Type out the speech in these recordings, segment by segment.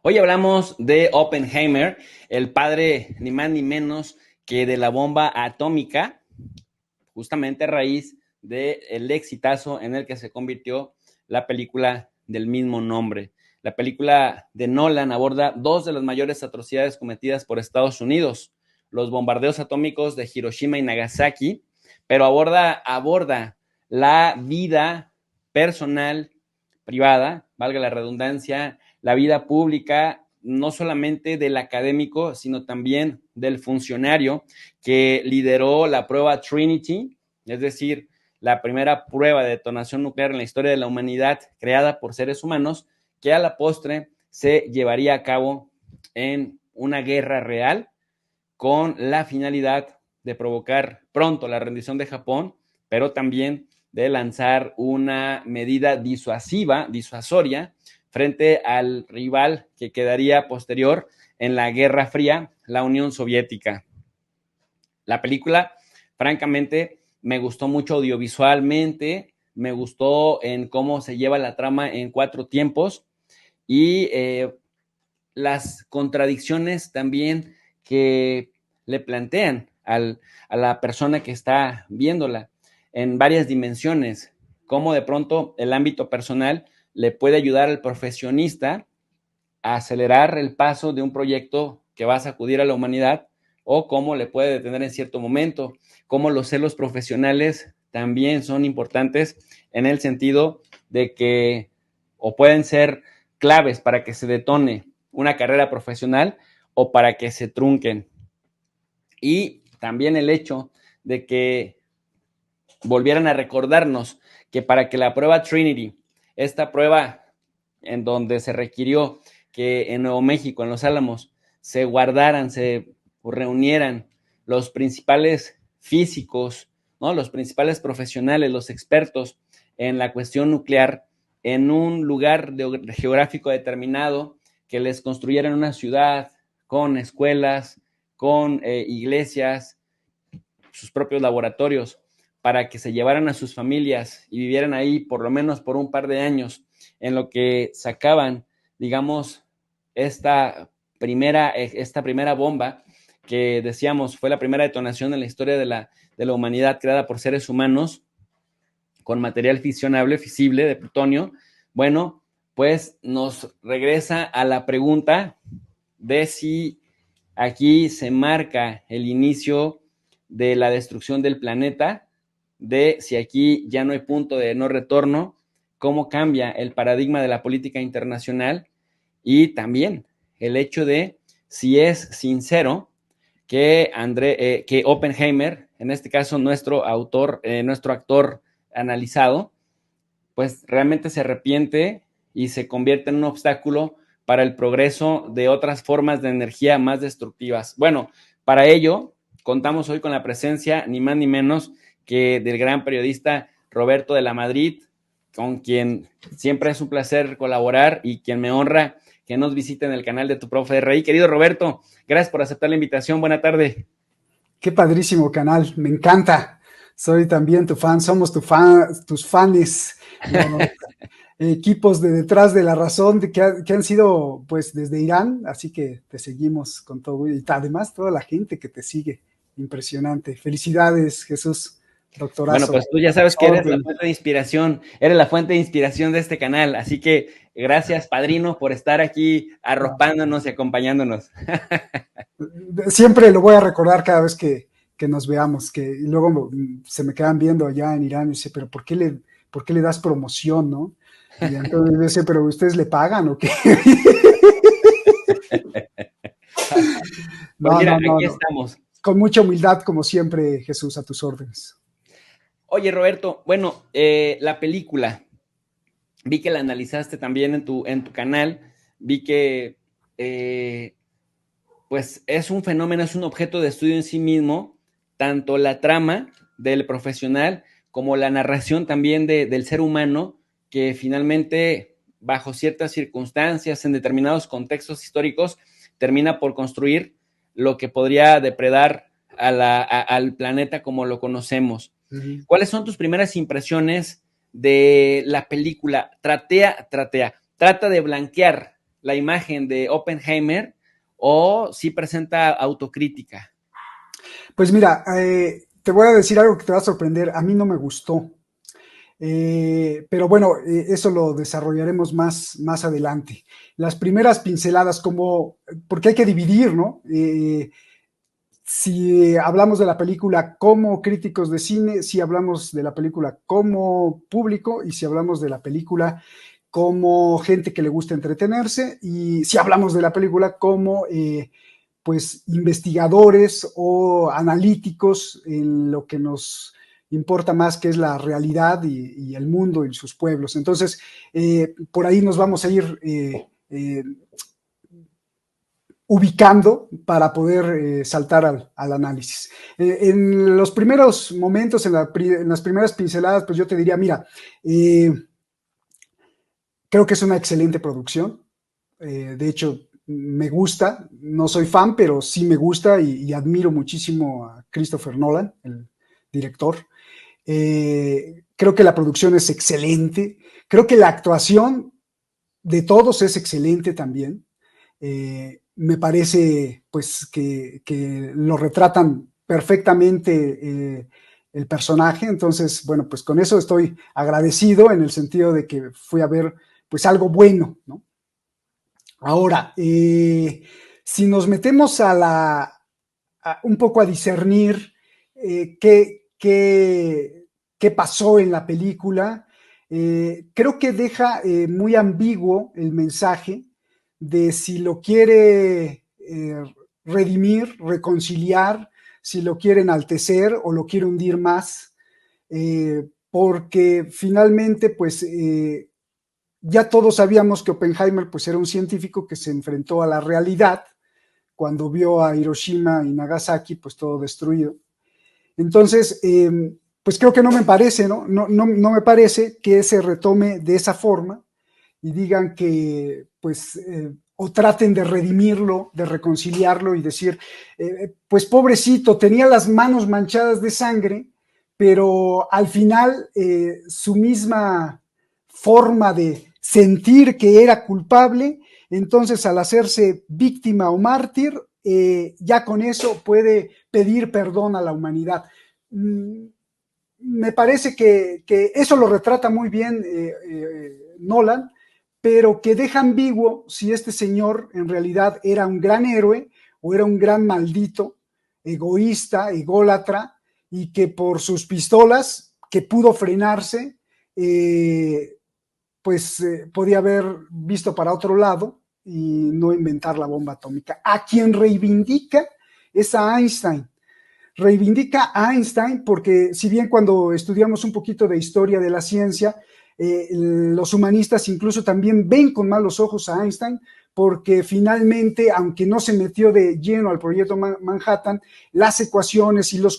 Hoy hablamos de Oppenheimer, el padre ni más ni menos que de la bomba atómica, justamente a raíz del exitazo en el que se convirtió la película del mismo nombre. La película de Nolan aborda dos de las mayores atrocidades cometidas por Estados Unidos, los bombardeos atómicos de Hiroshima y Nagasaki, pero aborda la vida personal, privada, valga la redundancia, la vida pública, no solamente del académico, sino también del funcionario que lideró la prueba Trinity, es decir, la primera prueba de detonación nuclear en la historia de la humanidad creada por seres humanos, que a la postre se llevaría a cabo en una guerra real con la finalidad de provocar pronto la rendición de Japón, pero también de lanzar una medida disuasoria, frente al rival que quedaría posterior en la Guerra Fría, la Unión Soviética. La película, francamente, me gustó mucho audiovisualmente, me gustó en cómo se lleva la trama en 4 tiempos y las contradicciones también que le plantean a la persona que está viéndola en varias dimensiones, cómo de pronto el ámbito personal le puede ayudar al profesionista a acelerar el paso de un proyecto que va a sacudir a la humanidad o cómo le puede detener en cierto momento, cómo los celos profesionales también son importantes en el sentido de que o pueden ser claves para que se detone una carrera profesional o para que se trunquen. Y también el hecho de que volvieran a recordarnos que para que la prueba Trinity, esta prueba en donde se requirió que en Nuevo México, en Los Álamos, se guardaran, se reunieran los principales físicos, ¿no? Los principales profesionales, los expertos en la cuestión nuclear, en un lugar geográfico determinado, que les construyeran una ciudad con escuelas, con iglesias, sus propios laboratorios, para que se llevaran a sus familias y vivieran ahí por lo menos por un par de años, en lo que sacaban, digamos, esta primera bomba, que decíamos fue la primera detonación en la historia de la humanidad creada por seres humanos, con material fisionable, fisible, de plutonio. Bueno, pues nos regresa a la pregunta de si aquí se marca el inicio de la destrucción del planeta, de si aquí ya no hay punto de no retorno, cómo cambia el paradigma de la política internacional y también el hecho de si es sincero que Oppenheimer, en este caso nuestro autor, nuestro actor analizado, pues realmente se arrepiente y se convierte en un obstáculo para el progreso de otras formas de energía más destructivas. Bueno, para ello contamos hoy con la presencia ni más ni menos que del gran periodista Roberto de la Madrid, con quien siempre es un placer colaborar y quien me honra que nos visite en el canal de Tu Profe RI. Querido Roberto, gracias por aceptar la invitación. Buena tarde. Qué padrísimo canal, me encanta. Soy también tu fan, somos tus fans, los equipos de detrás de la razón que han sido pues desde Irán, así que te seguimos con todo y además toda la gente que te sigue. Impresionante. Felicidades, Jesús, Bueno, doctorazo. pues tú ya sabes que eres la fuente de inspiración de este canal, así que gracias, padrino, por estar aquí arropándonos y acompañándonos. Siempre lo voy a recordar cada vez que nos veamos, que y luego se me quedan viendo allá en Irán y dice, pero por qué le das promoción, no? Y entonces dice, pero ¿ustedes le pagan o qué? Pues No, mira, no, no, aquí no. estamos. Con mucha humildad, como siempre, Jesús, a tus órdenes. Oye, Roberto, bueno, la película, vi que la analizaste también en tu canal, vi que eh, pues es un fenómeno, es un objeto de estudio en sí mismo, tanto la trama del profesional como la narración también del ser humano, que finalmente, bajo ciertas circunstancias, en determinados contextos históricos, termina por construir lo que podría depredar al planeta como lo conocemos. Uh -huh. ¿Cuáles son tus primeras impresiones de la película? Trata de blanquear la imagen de Oppenheimer o sí presenta autocrítica? Pues mira, te voy a decir algo que te va a sorprender. A mí no me gustó. Pero bueno, eso lo desarrollaremos más adelante. Las primeras pinceladas, porque hay que dividir, ¿no? Si hablamos de la película como críticos de cine, si hablamos de la película como público y si hablamos de la película como gente que le gusta entretenerse y si hablamos de la película como pues investigadores o analíticos en lo que nos importa más, que es la realidad y el mundo y sus pueblos. Entonces, por ahí nos vamos a ir ubicando para poder saltar al análisis. En los primeros momentos, en las primeras pinceladas, pues yo te diría, mira, creo que es una excelente producción. De hecho, me gusta, no soy fan, pero sí me gusta y admiro muchísimo a Christopher Nolan, el director. Creo que la producción es excelente. Creo que la actuación de todos es excelente también. Me parece pues que lo retratan perfectamente el personaje. Entonces, bueno, pues con eso estoy agradecido en el sentido de que fui a ver pues algo bueno, ¿no? Ahora, si nos metemos un poco a discernir qué pasó en la película, creo que deja muy ambiguo el mensaje de si lo quiere redimir, reconciliar, si lo quiere enaltecer o lo quiere hundir más, porque finalmente, pues, ya todos sabíamos que Oppenheimer pues, era un científico que se enfrentó a la realidad cuando vio a Hiroshima y Nagasaki pues todo destruido. Entonces, pues creo que no me parece, ¿no? No me parece que se retome de esa forma y digan que pues o traten de redimirlo, de reconciliarlo y decir, pues pobrecito, tenía las manos manchadas de sangre, pero al final su misma forma de sentir que era culpable, entonces al hacerse víctima o mártir, ya con eso puede pedir perdón a la humanidad. Me parece que eso lo retrata muy bien Nolan, pero que deja ambiguo si este señor en realidad era un gran héroe o era un gran maldito, egoísta, ególatra, y que por sus pistolas, que pudo frenarse, pues podía haber visto para otro lado y no inventar la bomba atómica. A quien reivindica es a Einstein. Reivindica a Einstein porque si bien cuando estudiamos un poquito de historia de la ciencia, los humanistas incluso también ven con malos ojos a Einstein porque finalmente, aunque no se metió de lleno al proyecto Manhattan, las ecuaciones y los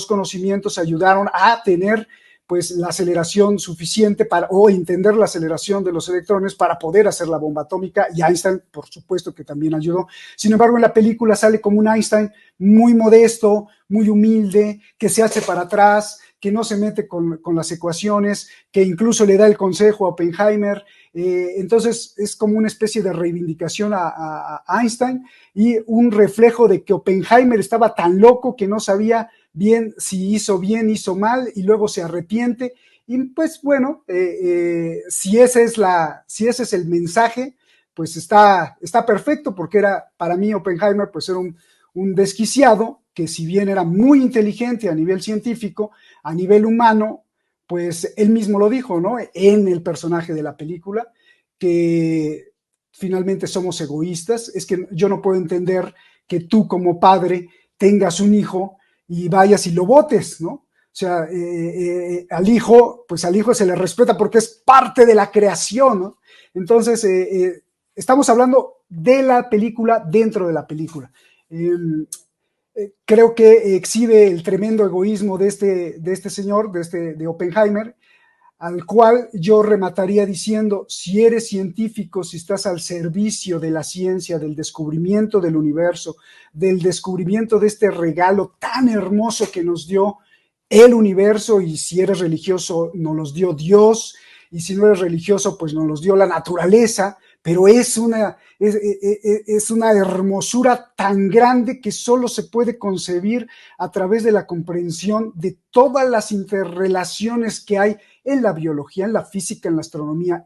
conocimientos ayudaron a tener pues la aceleración suficiente o entender la aceleración de los electrones para poder hacer la bomba atómica, y Einstein, por supuesto, que también ayudó. Sin embargo, en la película sale como un Einstein muy modesto, muy humilde, que se hace para atrás, que no se mete con las ecuaciones, que incluso le da el consejo a Oppenheimer. Entonces, es como una especie de reivindicación a Einstein y un reflejo de que Oppenheimer estaba tan loco que no sabía bien, hizo mal y luego se arrepiente. Y pues bueno, si ese es el mensaje, pues está perfecto, porque para mí Oppenheimer pues era un desquiciado que, si bien era muy inteligente a nivel científico, a nivel humano, pues él mismo lo dijo, ¿no? En el personaje de la película, que finalmente somos egoístas. Es que yo no puedo entender que tú como padre tengas un hijo y vayas y lo votes, ¿no? O sea, al hijo se le respeta porque es parte de la creación, ¿no? Entonces, estamos hablando de la película dentro de la película. Creo que exhibe el tremendo egoísmo de este señor, de Oppenheimer, al cual yo remataría diciendo: si eres científico, si estás al servicio de la ciencia, del descubrimiento del universo, del descubrimiento de este regalo tan hermoso que nos dio el universo, y si eres religioso, nos los dio Dios, y si no eres religioso, pues nos los dio la naturaleza, pero es una hermosura tan grande que solo se puede concebir a través de la comprensión de todas las interrelaciones que hay en la biología, en la física, en la astronomía.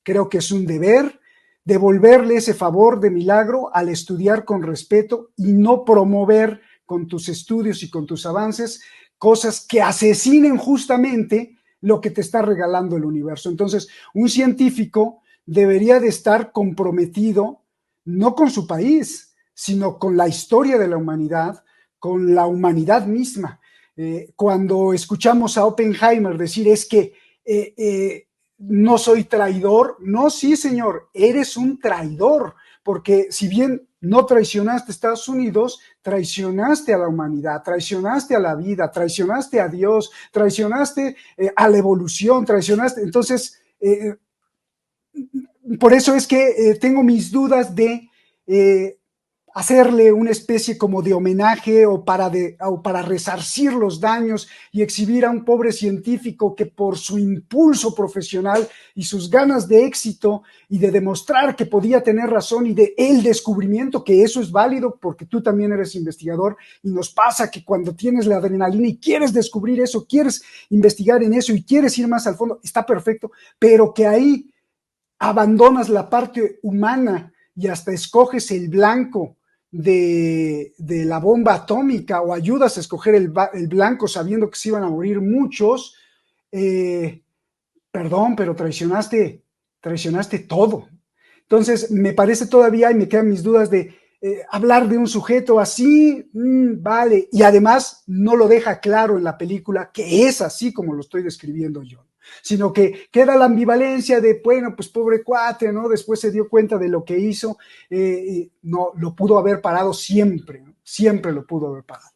Creo que es un deber, devolverle ese favor de milagro al estudiar con respeto y no promover con tus estudios y con tus avances cosas que asesinen justamente lo que te está regalando el universo. Entonces, un científico debería de estar comprometido no con su país, sino con la historia de la humanidad, con la humanidad misma. Cuando escuchamos a Oppenheimer decir es que no soy traidor, no, sí, señor, eres un traidor, porque si bien no traicionaste a Estados Unidos, traicionaste a la humanidad, traicionaste a la vida, traicionaste a Dios, traicionaste a la evolución, traicionaste. Entonces, por eso es que tengo mis dudas de hacerle una especie como de homenaje o para resarcir los daños y exhibir a un pobre científico que por su impulso profesional y sus ganas de éxito y de demostrar que podía tener razón y de el descubrimiento, que eso es válido porque tú también eres investigador y nos pasa que cuando tienes la adrenalina y quieres descubrir eso, quieres investigar en eso y quieres ir más al fondo, está perfecto, pero que ahí abandonas la parte humana y hasta escoges el blanco de la bomba atómica o ayudas a escoger el blanco sabiendo que se iban a morir muchos, perdón, pero traicionaste todo. Entonces, me parece todavía, y me quedan mis dudas de hablar de un sujeto así, vale, y además no lo deja claro en la película que es así como lo estoy describiendo yo, sino que queda la ambivalencia de, bueno, pues pobre cuate, ¿no? Después se dio cuenta de lo que hizo, no, lo pudo haber parado siempre, ¿no? Siempre lo pudo haber parado.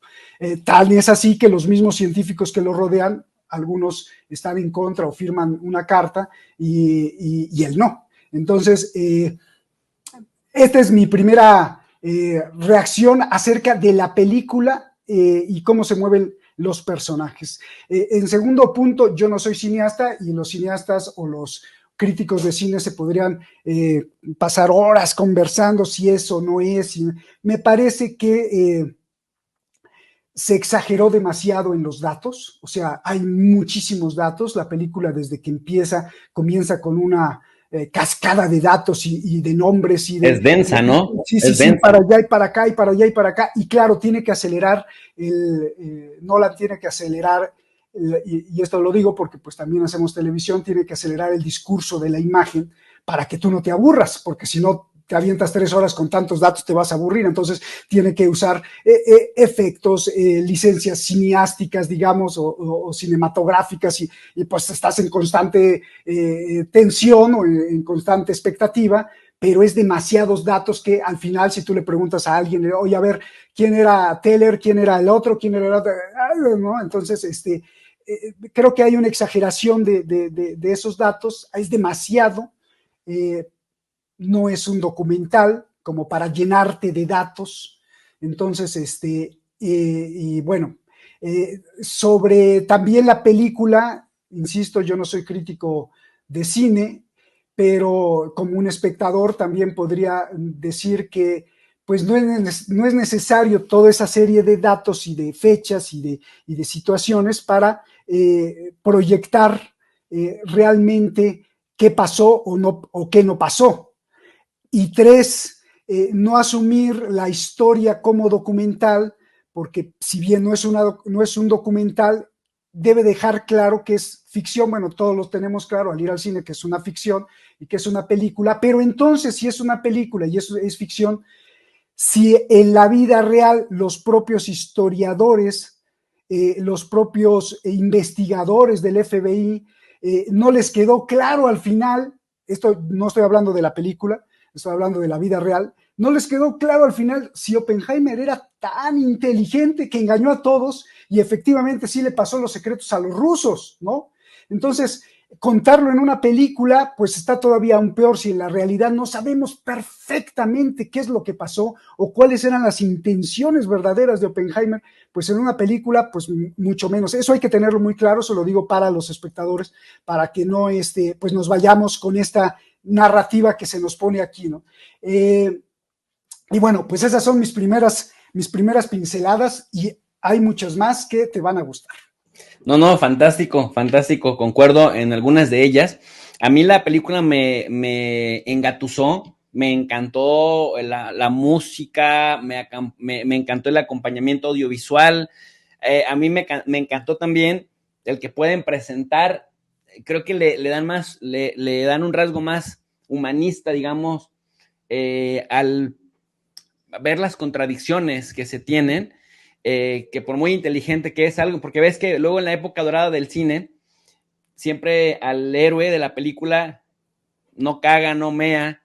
Tal es así que los mismos científicos que lo rodean, algunos están en contra o firman una carta y él no. Entonces, esta es mi primera reacción acerca de la película y cómo se mueven los personajes. En segundo punto, yo no soy cineasta y los cineastas o los críticos de cine se podrían pasar horas conversando si es o no es. Y me parece que se exageró demasiado en los datos, o sea, hay muchísimos datos. La película desde que comienza con una cascada de datos y de nombres y de... Es densa, ¿no? Sí, sí, sí, para allá y para acá y para allá y para acá. Y claro, tiene que acelerar, Nolan tiene que acelerar, y esto lo digo porque pues también hacemos televisión, tiene que acelerar el discurso de la imagen para que tú no te aburras, porque si no te avientas 3 horas con tantos datos, te vas a aburrir. Entonces tiene que usar efectos, licencias cineásticas, digamos, o cinematográficas, y pues estás en constante tensión o en constante expectativa, pero es demasiados datos que al final, si tú le preguntas a alguien, oye, a ver, ¿quién era Teller? ¿Quién era el otro? ¿Quién era el otro? ¿No? Entonces, creo que hay una exageración de esos datos, es demasiado. No es un documental como para llenarte de datos. Entonces, y bueno, sobre también la película, insisto, yo no soy crítico de cine, pero como un espectador también podría decir que pues no es necesario toda esa serie de datos y de fechas y de situaciones para proyectar realmente qué pasó o qué no pasó. Y 3, no asumir la historia como documental, porque si bien no es un documental, debe dejar claro que es ficción. Bueno, todos lo tenemos claro al ir al cine que es una ficción y que es una película, pero entonces si es una película y eso es ficción, si en la vida real los propios historiadores, los propios investigadores del FBI, no les quedó claro al final, esto no estoy hablando de la película, estoy hablando de la vida real, no les quedó claro al final si Oppenheimer era tan inteligente que engañó a todos y efectivamente sí le pasó los secretos a los rusos, ¿no? Entonces, contarlo en una película, pues está todavía aún peor si en la realidad no sabemos perfectamente qué es lo que pasó o cuáles eran las intenciones verdaderas de Oppenheimer, pues en una película, pues mucho menos. Eso hay que tenerlo muy claro, se lo digo para los espectadores, para que no pues nos vayamos con esta narrativa que se nos pone aquí, ¿no? Y bueno, pues esas son mis primeras pinceladas y hay muchas más que te van a gustar. No, fantástico, fantástico, concuerdo en algunas de ellas. A mí la película me engatusó, me encantó la música, me encantó el acompañamiento audiovisual. A mí me encantó también el que pueden presentar, creo que le dan un rasgo más humanista, digamos, al ver las contradicciones que se tienen, que por muy inteligente que es algo, porque ves que luego en la época dorada del cine, siempre al héroe de la película no caga, no mea,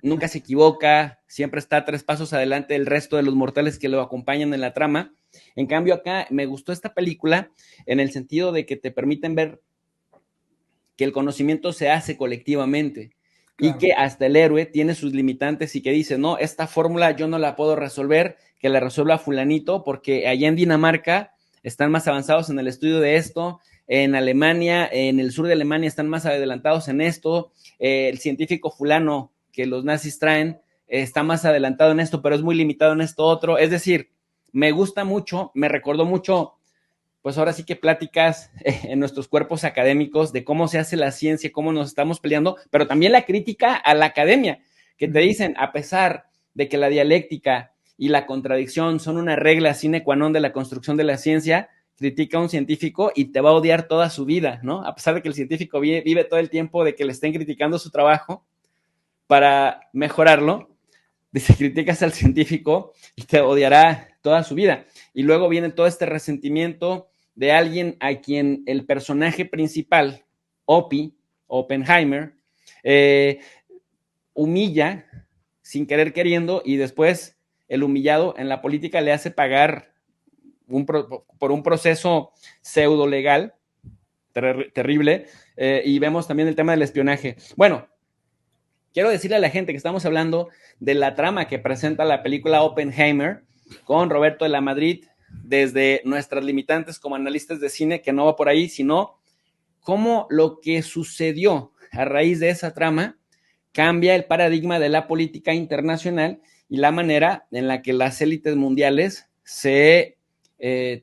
nunca se equivoca, siempre está 3 pasos adelante del resto de los mortales que lo acompañan en la trama. En cambio acá me gustó esta película en el sentido de que te permiten ver que el conocimiento se hace colectivamente. Claro. Y que hasta el héroe tiene sus limitantes y que dice, no, esta fórmula yo no la puedo resolver, que la resuelva fulanito, porque allá en Dinamarca están más avanzados en el estudio de esto, en Alemania, en el sur de Alemania están más adelantados en esto, el científico fulano que los nazis traen está más adelantado en esto, pero es muy limitado en esto otro. Es decir, me gusta mucho, me recordó mucho, pues ahora sí que pláticas en nuestros cuerpos académicos de cómo se hace la ciencia, cómo nos estamos peleando, pero también la crítica a la academia, que te dicen, a pesar de que la dialéctica y la contradicción son una regla sine qua non de la construcción de la ciencia, critica a un científico y te va a odiar toda su vida, ¿no? A pesar de que el científico vive todo el tiempo de que le estén criticando su trabajo para mejorarlo, dice, criticas al científico y te odiará toda su vida. Y luego viene todo este resentimiento de alguien a quien el personaje principal, Oppenheimer, humilla sin querer queriendo y después el humillado en la política le hace pagar por un proceso pseudo legal terrible, y vemos también el tema del espionaje. Bueno, quiero decirle a la gente que estamos hablando de la trama que presenta la película Oppenheimer con Roberto de la Madrid, desde nuestras limitantes como analistas de cine, que no va por ahí, sino cómo lo que sucedió a raíz de esa trama cambia el paradigma de la política internacional y la manera en la que las élites mundiales se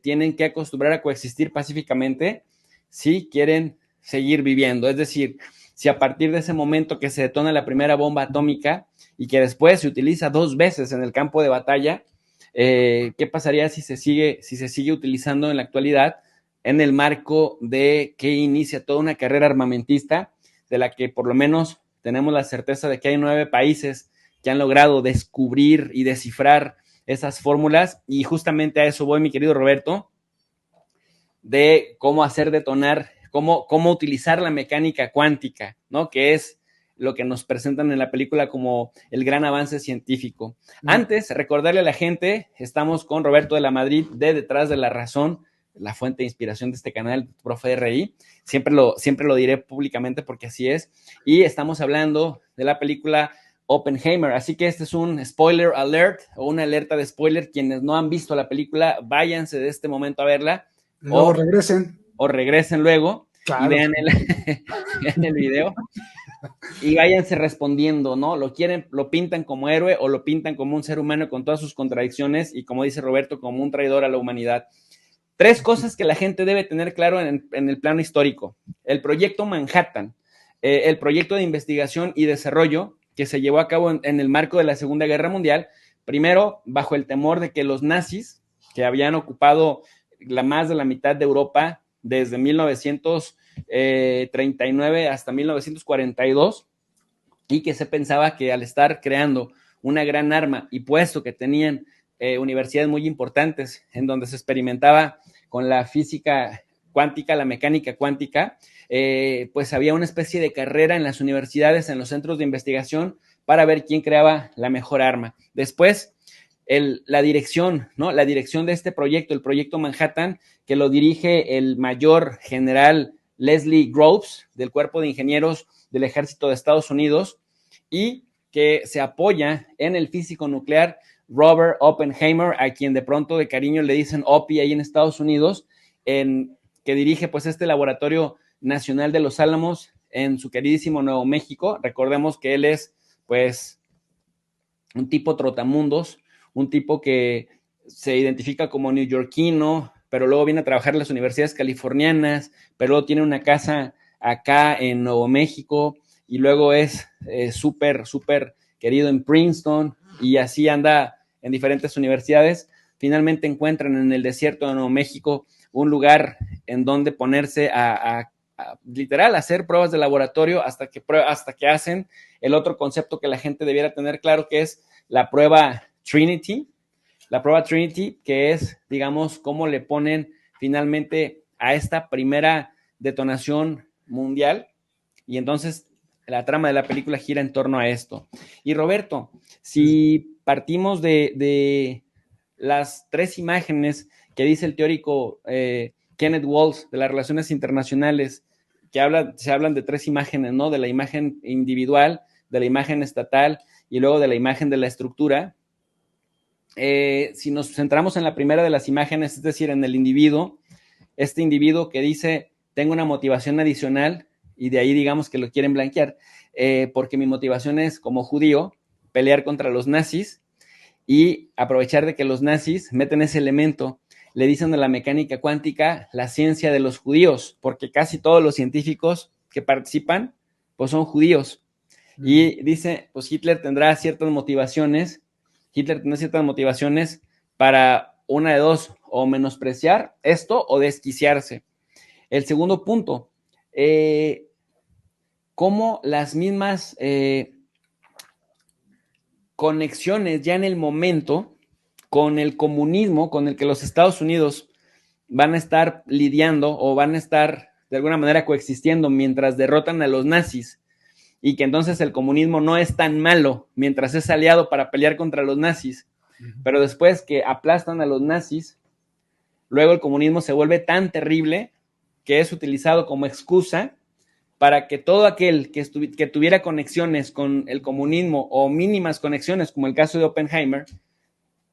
tienen que acostumbrar a coexistir pacíficamente si quieren seguir viviendo. Es decir, si a partir de ese momento que se detona la primera bomba atómica y que después se utiliza 2 veces en el campo de batalla, ¿qué pasaría si se sigue utilizando en la actualidad en el marco de que inicia toda una carrera armamentista de la que por lo menos tenemos la certeza de que hay 9 países que han logrado descubrir y descifrar esas fórmulas? Y justamente a eso voy, mi querido Roberto, de cómo hacer detonar, cómo utilizar la mecánica cuántica, ¿no? Que es lo que nos presentan en la película como el gran avance científico. Antes, recordarle a la gente, estamos con Roberto de la Madrid de Detrás de la Razón, la fuente de inspiración de este canal, Profe RI. Siempre lo diré públicamente porque así es. Y estamos hablando de la película Oppenheimer. Así que este es un spoiler alert o una alerta de spoiler. Quienes no han visto la película, váyanse de este momento a verla. Luego regresen. O regresen luego, claro, y vean el video. Y váyanse respondiendo, ¿no? Lo pintan como héroe o lo pintan como un ser humano con todas sus contradicciones y, como dice Roberto, como un traidor a la humanidad. 3 cosas que la gente debe tener claro en el plano histórico. El proyecto Manhattan, el proyecto de investigación y desarrollo que se llevó a cabo en el marco de la Segunda Guerra Mundial, primero bajo el temor de que los nazis, que habían ocupado más de la mitad de Europa desde 1939 hasta 1942, y que se pensaba que al estar creando una gran arma y puesto que tenían universidades muy importantes en donde se experimentaba con la física cuántica, la mecánica cuántica, pues había una especie de carrera en las universidades, en los centros de investigación, para ver quién creaba la mejor arma. Después, la dirección, ¿no? La dirección de este proyecto, el proyecto Manhattan, que lo dirige el mayor general Leslie Groves, del Cuerpo de Ingenieros del Ejército de Estados Unidos, y que se apoya en el físico nuclear Robert Oppenheimer, a quien de pronto de cariño le dicen Opie ahí en Estados Unidos, que dirige pues este laboratorio nacional de Los Álamos, en su queridísimo Nuevo México. Recordemos que él es, pues, un tipo trotamundos, un tipo que se identifica como neoyorquino, pero luego viene a trabajar en las universidades californianas, pero luego tiene una casa acá en Nuevo México y luego es súper, súper querido en Princeton y así anda en diferentes universidades. Finalmente encuentran en el desierto de Nuevo México un lugar en donde ponerse a literal hacer pruebas de laboratorio hasta que hacen el otro concepto que la gente debiera tener claro, que es la prueba Trinity. La prueba Trinity, que es, digamos, cómo le ponen finalmente a esta primera detonación mundial. Y entonces la trama de la película gira en torno a esto. Y Roberto, si partimos de las tres imágenes que dice el teórico Kenneth Walsh de las relaciones internacionales, que se hablan de tres imágenes, ¿no? De la imagen individual, de la imagen estatal y luego de la imagen de la estructura. Si nos centramos en la primera de las imágenes, es decir, en el individuo, este individuo que dice, tengo una motivación adicional, y de ahí digamos que lo quieren blanquear, porque mi motivación es, como judío, pelear contra los nazis y aprovechar de que los nazis meten ese elemento, le dicen a la mecánica cuántica la ciencia de los judíos, porque casi todos los científicos que participan, pues son judíos. Y dice, pues Hitler tendrá ciertas motivaciones para una de dos, o menospreciar esto o desquiciarse. El segundo punto, cómo las mismas conexiones ya en el momento con el comunismo con el que los Estados Unidos van a estar lidiando o van a estar de alguna manera coexistiendo mientras derrotan a los nazis, y que entonces el comunismo no es tan malo mientras es aliado para pelear contra los nazis, pero después que aplastan a los nazis, luego el comunismo se vuelve tan terrible que es utilizado como excusa para que todo aquel que tuviera conexiones con el comunismo o mínimas conexiones, como el caso de Oppenheimer,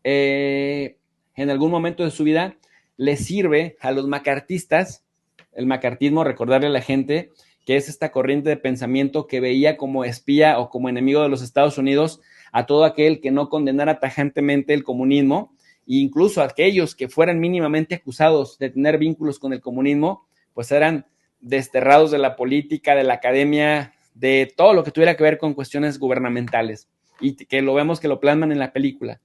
en algún momento de su vida le sirve a los macartistas. El macartismo, recordarle a la gente que es esta corriente de pensamiento que veía como espía o como enemigo de los Estados Unidos a todo aquel que no condenara tajantemente el comunismo, e incluso aquellos que fueran mínimamente acusados de tener vínculos con el comunismo, pues eran desterrados de la política, de la academia, de todo lo que tuviera que ver con cuestiones gubernamentales, y que lo vemos que lo plasman en la película.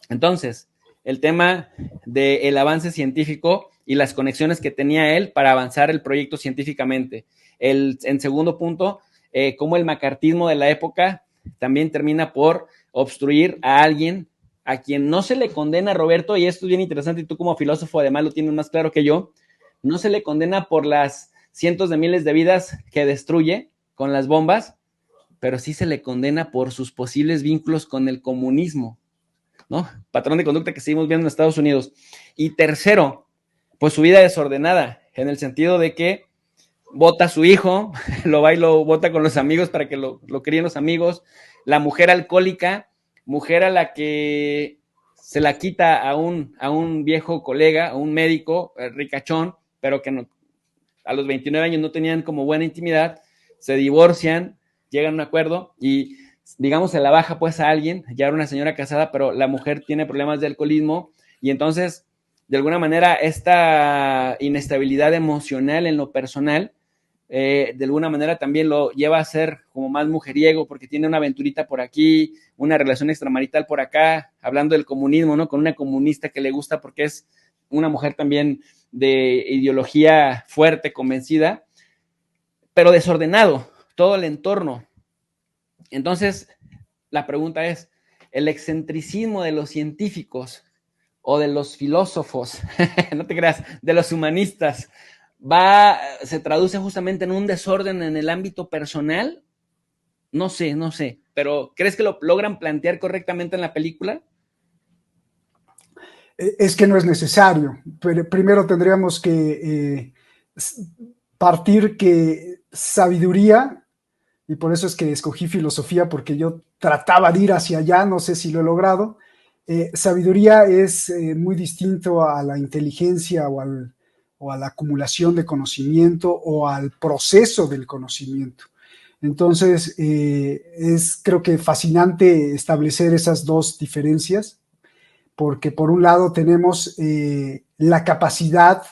Entonces, el tema del avance científico y las conexiones que tenía él para avanzar el proyecto científicamente. En segundo punto, cómo el macartismo de la época también termina por obstruir a alguien a quien no se le condena, Roberto, y esto es bien interesante, y tú como filósofo además lo tienes más claro que yo, no se le condena por las cientos de miles de vidas que destruye con las bombas, pero sí se le condena por sus posibles vínculos con el comunismo, ¿no? Patrón de conducta que seguimos viendo en Estados Unidos. Y tercero, pues su vida desordenada, en el sentido de que bota a su hijo, lo va y lo bota con los amigos para que lo críen los amigos, la mujer alcohólica, mujer a la que se la quita a un viejo colega, a un médico ricachón, pero que no, a los 29 años no tenían como buena intimidad, se divorcian, llegan a un acuerdo y digamos se la baja pues a alguien, ya era una señora casada, pero la mujer tiene problemas de alcoholismo y entonces de alguna manera esta inestabilidad emocional en lo personal de alguna manera también lo lleva a ser como más mujeriego porque tiene una aventurita por aquí, una relación extramarital por acá, hablando del comunismo, ¿no? Con una comunista que le gusta porque es una mujer también de ideología fuerte, convencida, pero desordenado, todo el entorno. Entonces, la pregunta es, ¿el excentricismo de los científicos o de los filósofos, no te creas, de los humanistas, se traduce justamente en un desorden en el ámbito personal? No sé, pero ¿crees que lo logran plantear correctamente en la película? Es que no es necesario. Pero primero tendríamos que partir que sabiduría, y por eso es que escogí filosofía, porque yo trataba de ir hacia allá, no sé si lo he logrado. Sabiduría es muy distinto a la inteligencia o o a la acumulación de conocimiento o al proceso del conocimiento. Entonces, es creo que fascinante establecer esas dos diferencias, porque por un lado tenemos la capacidad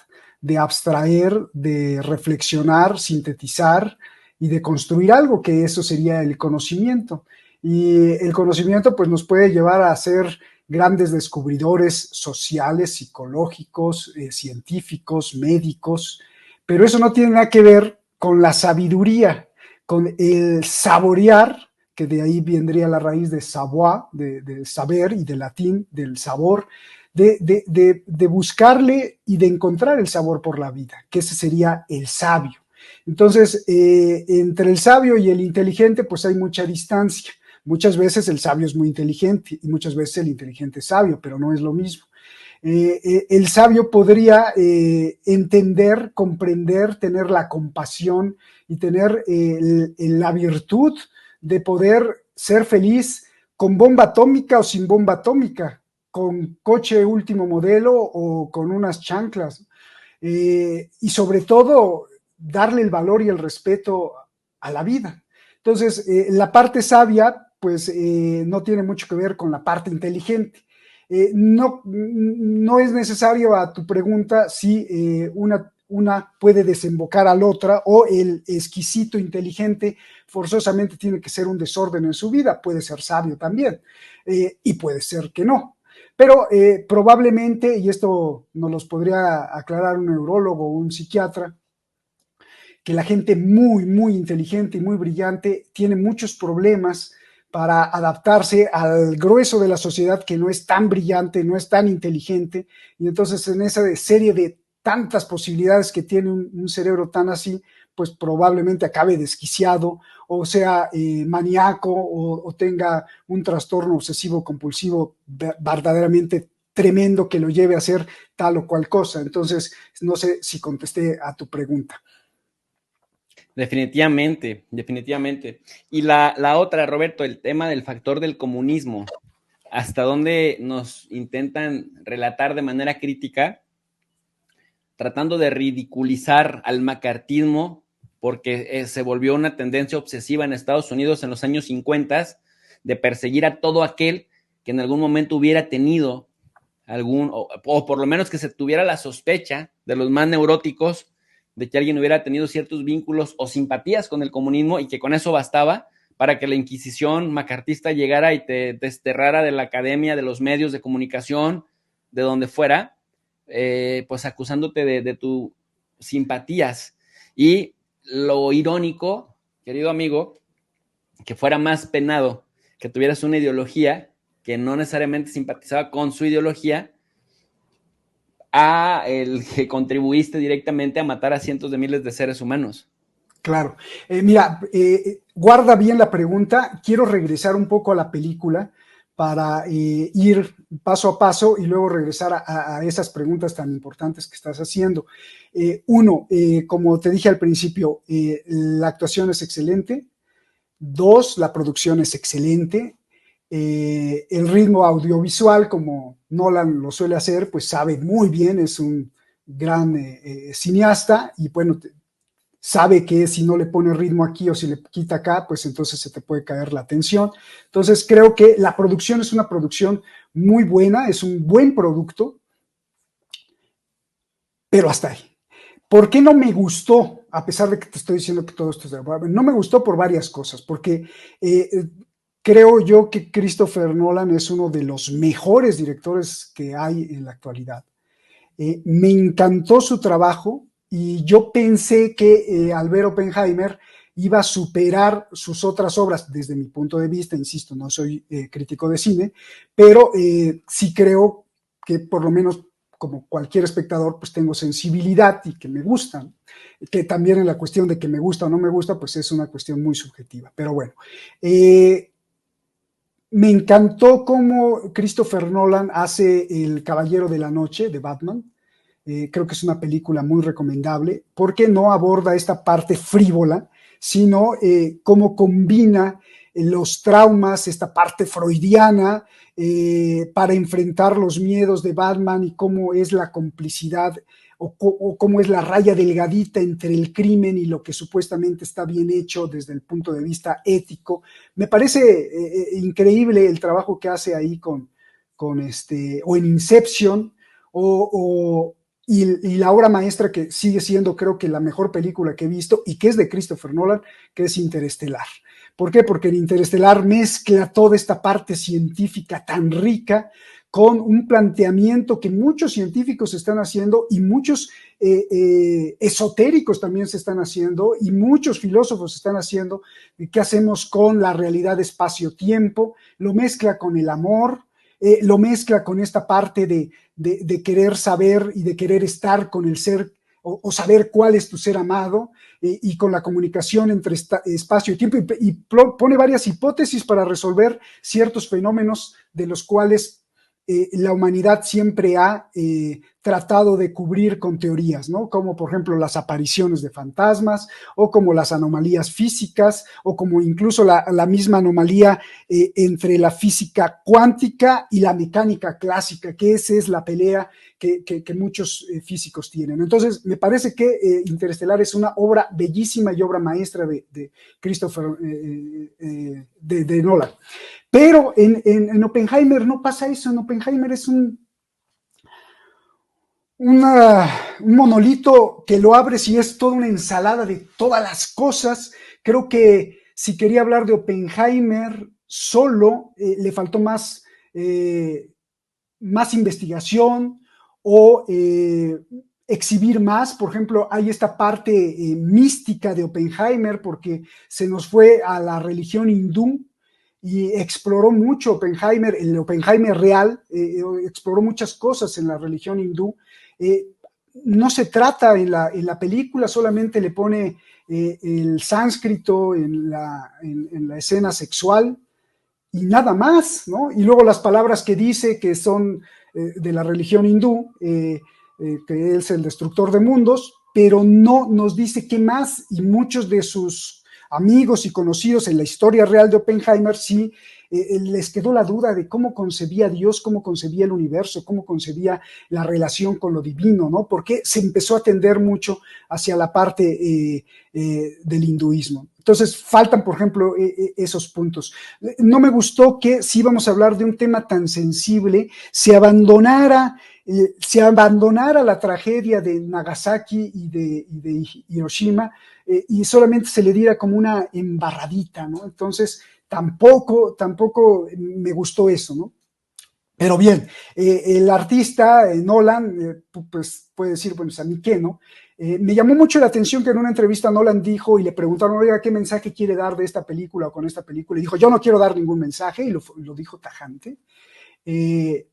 de abstraer, de reflexionar, sintetizar y de construir algo, que eso sería el conocimiento. Y el conocimiento pues nos puede llevar a ser grandes descubridores sociales, psicológicos, científicos, médicos, pero eso no tiene nada que ver con la sabiduría, con el saborear, que de ahí vendría la raíz de savoir, de saber, y de latín, del sabor, de buscarle y de encontrar el sabor por la vida, que ese sería el sabio. Entonces, entre el sabio y el inteligente, pues hay mucha distancia. Muchas veces el sabio es muy inteligente y muchas veces el inteligente es sabio, pero no es lo mismo. El sabio podría entender, comprender, tener la compasión y tener la virtud de poder ser feliz con bomba atómica o sin bomba atómica, con coche último modelo o con unas chanclas. Y sobre todo, darle el valor y el respeto a la vida. Entonces, la parte sabia, pues no tiene mucho que ver con la parte inteligente. No es necesario a tu pregunta si una puede desembocar a la otra, o el exquisito inteligente forzosamente tiene que ser un desorden en su vida. Puede ser sabio también, y puede ser que no. Pero probablemente, y esto nos los podría aclarar un neurólogo o un psiquiatra, que la gente muy, muy inteligente y muy brillante tiene muchos problemas para adaptarse al grueso de la sociedad, que no es tan brillante, no es tan inteligente, y entonces en esa serie de tantas posibilidades que tiene un cerebro tan así, pues probablemente acabe desquiciado, o sea maníaco, o tenga un trastorno obsesivo compulsivo verdaderamente tremendo que lo lleve a hacer tal o cual cosa. Entonces, no sé si contesté a tu pregunta. Definitivamente, definitivamente. Y la otra, Roberto, el tema del factor del comunismo, hasta dónde nos intentan relatar de manera crítica, tratando de ridiculizar al macartismo, porque se volvió una tendencia obsesiva en Estados Unidos en los años 50 de perseguir a todo aquel que en algún momento hubiera tenido algún, o por lo menos que se tuviera la sospecha de los más neuróticos de que alguien hubiera tenido ciertos vínculos o simpatías con el comunismo, y que con eso bastaba para que la Inquisición macartista llegara y te desterrara de la academia, de los medios de comunicación, de donde fuera, pues acusándote de tus simpatías. Y lo irónico, querido amigo, que fuera más penado que tuvieras una ideología que no necesariamente simpatizaba con su ideología, a el que contribuiste directamente a matar a cientos de miles de seres humanos. Claro. Mira, guarda bien la pregunta. Quiero regresar un poco a la película para ir paso a paso y luego regresar a esas preguntas tan importantes que estás haciendo. Uno, como te dije al principio, la actuación es excelente. Dos, la producción es excelente. El ritmo audiovisual, como Nolan lo suele hacer, pues sabe muy bien, es un gran cineasta, y bueno, sabe que si no le pone ritmo aquí o si le quita acá, pues entonces se te puede caer la atención. Entonces creo que la producción es una producción muy buena, es un buen producto, pero hasta ahí. ¿Por qué no me gustó? A pesar de que te estoy diciendo que todo esto es de verdad, no me gustó por varias cosas, porque creo yo que Christopher Nolan es uno de los mejores directores que hay en la actualidad. Me encantó su trabajo, y yo pensé que al ver Oppenheimer iba a superar sus otras obras, desde mi punto de vista. Insisto, no soy crítico de cine, pero sí creo que por lo menos, como cualquier espectador, pues tengo sensibilidad y que me gustan, que también en la cuestión de que me gusta o no me gusta, pues es una cuestión muy subjetiva, pero bueno. Me encantó cómo Christopher Nolan hace El Caballero de la Noche de Batman. Creo que es una película muy recomendable, porque no aborda esta parte frívola, sino cómo combina los traumas, esta parte freudiana, para enfrentar los miedos de Batman y cómo es la complicidad o cómo es la raya delgadita entre el crimen y lo que supuestamente está bien hecho desde el punto de vista ético. Me parece increíble el trabajo que hace ahí o en Inception, y la obra maestra que sigue siendo, creo que la mejor película que he visto y que es de Christopher Nolan, que es Interestelar. ¿Por qué? Porque en Interestelar mezcla toda esta parte científica tan rica con un planteamiento que muchos científicos están haciendo y muchos esotéricos también se están haciendo y muchos filósofos están haciendo. ¿Qué hacemos con la realidad espacio-tiempo? Lo mezcla con el amor, lo mezcla con esta parte de querer saber y de querer estar con el ser o saber cuál es tu ser amado, y con la comunicación entre espacio y tiempo, y pone varias hipótesis para resolver ciertos fenómenos de los cuales la humanidad siempre ha tratado de cubrir con teorías, ¿no? Como por ejemplo las apariciones de fantasmas, o como las anomalías físicas, o como incluso la misma anomalía entre la física cuántica y la mecánica clásica, que esa es la pelea que muchos físicos tienen. Entonces, me parece que Interestelar es una obra bellísima y obra maestra de Christopher de Nolan. Pero en Oppenheimer no pasa eso. En Oppenheimer es un monolito que lo abres y es toda una ensalada de todas las cosas. Creo que si quería hablar de Oppenheimer solo, le faltó más investigación o exhibir más. Por ejemplo, hay esta parte mística de Oppenheimer porque se nos fue a la religión hindú y exploró mucho Oppenheimer, el Oppenheimer real, exploró muchas cosas en la religión hindú. No se trata en la película, solamente le pone el sánscrito en la escena sexual y nada más, ¿no? Y luego las palabras que dice que son de la religión hindú, que es el destructor de mundos, pero no nos dice qué más, y muchos de sus amigos y conocidos en la historia real de Oppenheimer sí les quedó la duda de cómo concebía Dios, cómo concebía el universo, cómo concebía la relación con lo divino, ¿no? Porque se empezó a tender mucho hacia la parte del hinduismo. Entonces, faltan, por ejemplo, esos puntos. No me gustó que, si íbamos a hablar de un tema tan sensible, se abandonara la tragedia de Nagasaki y de Hiroshima, y solamente se le diera como una embarradita, ¿no? Entonces, tampoco me gustó eso, ¿no? Pero bien, el artista Nolan, pues puede decir, bueno, pues a mí qué, ¿no? Me llamó mucho la atención que en una entrevista Nolan dijo, y le preguntaron, oiga, ¿qué mensaje quiere dar de esta película o con esta película? Y dijo, yo no quiero dar ningún mensaje, y lo dijo tajante.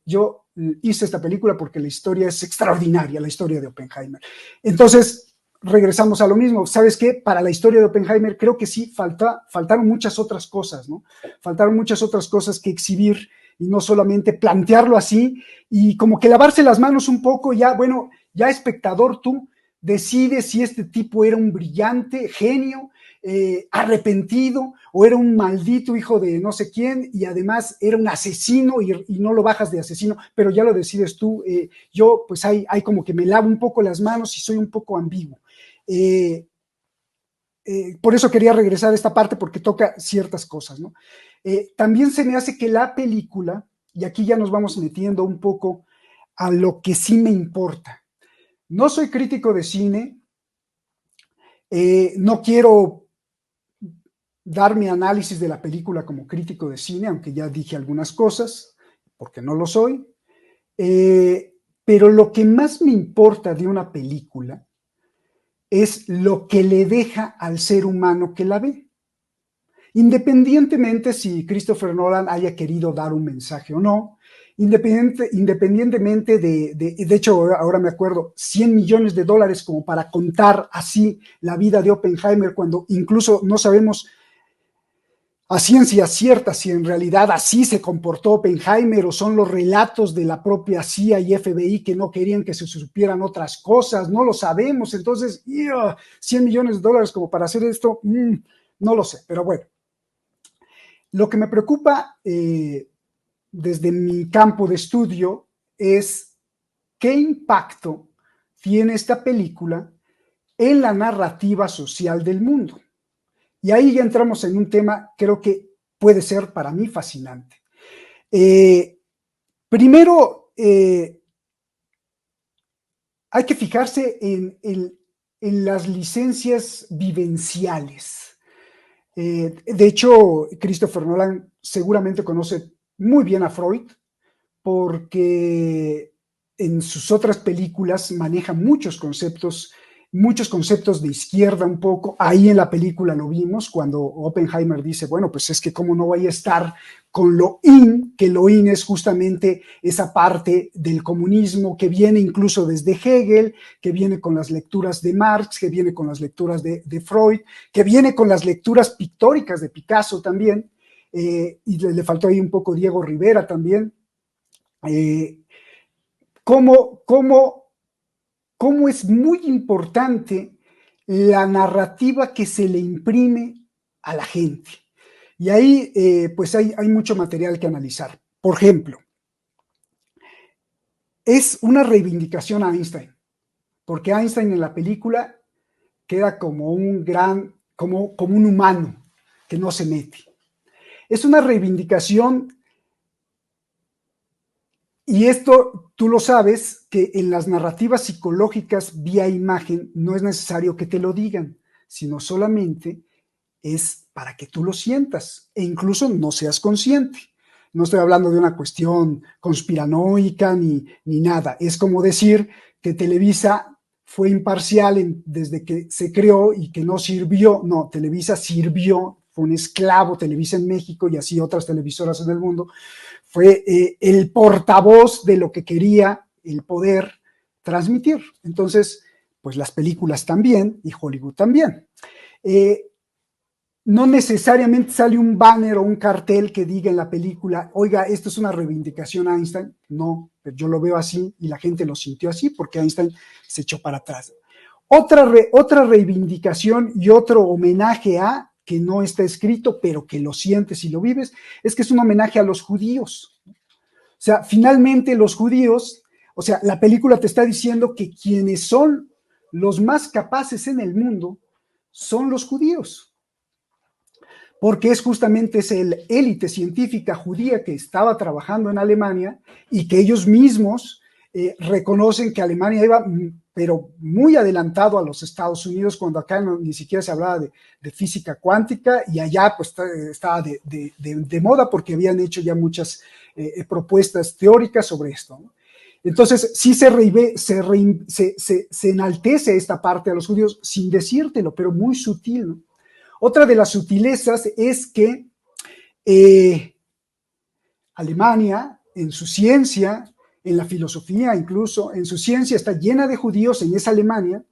Yo hice esta película porque la historia es extraordinaria, la historia de Oppenheimer. Entonces, regresamos a lo mismo. ¿Sabes qué? Para la historia de Oppenheimer creo que sí faltaron muchas otras cosas, ¿no? Faltaron muchas otras cosas que exhibir, y no solamente plantearlo así y como que lavarse las manos un poco. Ya, bueno, ya espectador, tú decides si este tipo era un brillante genio, arrepentido, o era un maldito hijo de no sé quién, y además era un asesino, y no lo bajas de asesino, pero ya lo decides tú. Yo pues hay como que me lavo un poco las manos y soy un poco ambiguo. Por eso quería regresar a esta parte, porque toca ciertas cosas, ¿no? También se me hace que la película, y aquí ya nos vamos metiendo un poco a lo que sí me importa. No soy crítico de cine, no quiero dar mi análisis de la película como crítico de cine, aunque ya dije algunas cosas, porque no lo soy, pero lo que más me importa de una película es lo que le deja al ser humano que la ve. Independientemente si Christopher Nolan haya querido dar un mensaje o no, independientemente de hecho, ahora me acuerdo, $100 millones como para contar así la vida de Oppenheimer, cuando incluso no sabemos a ciencia cierta si en realidad así se comportó Oppenheimer, o son los relatos de la propia CIA y FBI que no querían que se supieran otras cosas. No lo sabemos. Entonces, $100 millones como para hacer esto, no lo sé, pero bueno. Lo que me preocupa desde mi campo de estudio es qué impacto tiene esta película en la narrativa social del mundo. Y ahí ya entramos en un tema, creo que puede ser para mí fascinante. Primero, hay que fijarse en las licencias vivenciales. De hecho, Christopher Nolan seguramente conoce muy bien a Freud porque en sus otras películas maneja muchos conceptos de izquierda un poco. Ahí en la película lo vimos cuando Oppenheimer dice, bueno, pues es que cómo no voy a estar con lo in, que lo in es justamente esa parte del comunismo que viene incluso desde Hegel, que viene con las lecturas de Marx, que viene con las lecturas de Freud, que viene con las lecturas pictóricas de Picasso también, y le faltó ahí un poco Diego Rivera también. Cómo es muy importante la narrativa que se le imprime a la gente. Y ahí pues hay mucho material que analizar. Por ejemplo, es una reivindicación a Einstein, porque Einstein en la película queda como como un humano que no se mete. Es una reivindicación. Y esto tú lo sabes, que en las narrativas psicológicas vía imagen no es necesario que te lo digan, sino solamente es para que tú lo sientas e incluso no seas consciente. No estoy hablando de una cuestión conspiranoica ni nada. Es como decir que Televisa fue imparcial desde que se creó y que no sirvió. No, Televisa sirvió, fue un esclavo Televisa en México y así otras televisoras en el mundo. Fue el portavoz de lo que quería el poder transmitir. Entonces, pues las películas también y Hollywood también. No necesariamente sale un banner o un cartel que diga en la película, oiga, esto es una reivindicación a Einstein. No, pero yo lo veo así y la gente lo sintió así porque Einstein se echó para atrás. Otra reivindicación y otro homenaje a, que no está escrito, pero que lo sientes y lo vives, es que es un homenaje a los judíos. O sea, finalmente los judíos, o sea, la película te está diciendo que quienes son los más capaces en el mundo son los judíos, porque es justamente esa élite científica judía que estaba trabajando en Alemania y que ellos mismos reconocen que Alemania iba, pero muy adelantado a los Estados Unidos, cuando acá ni siquiera se hablaba de física cuántica, y allá pues estaba de moda porque habían hecho ya muchas propuestas teóricas sobre esto, ¿no? Entonces, sí se enaltece esta parte a los judíos sin decírtelo, pero muy sutil, ¿no? Otra de las sutilezas es que Alemania, en su ciencia, en la filosofía incluso, en su ciencia está llena de judíos en esa Alemania,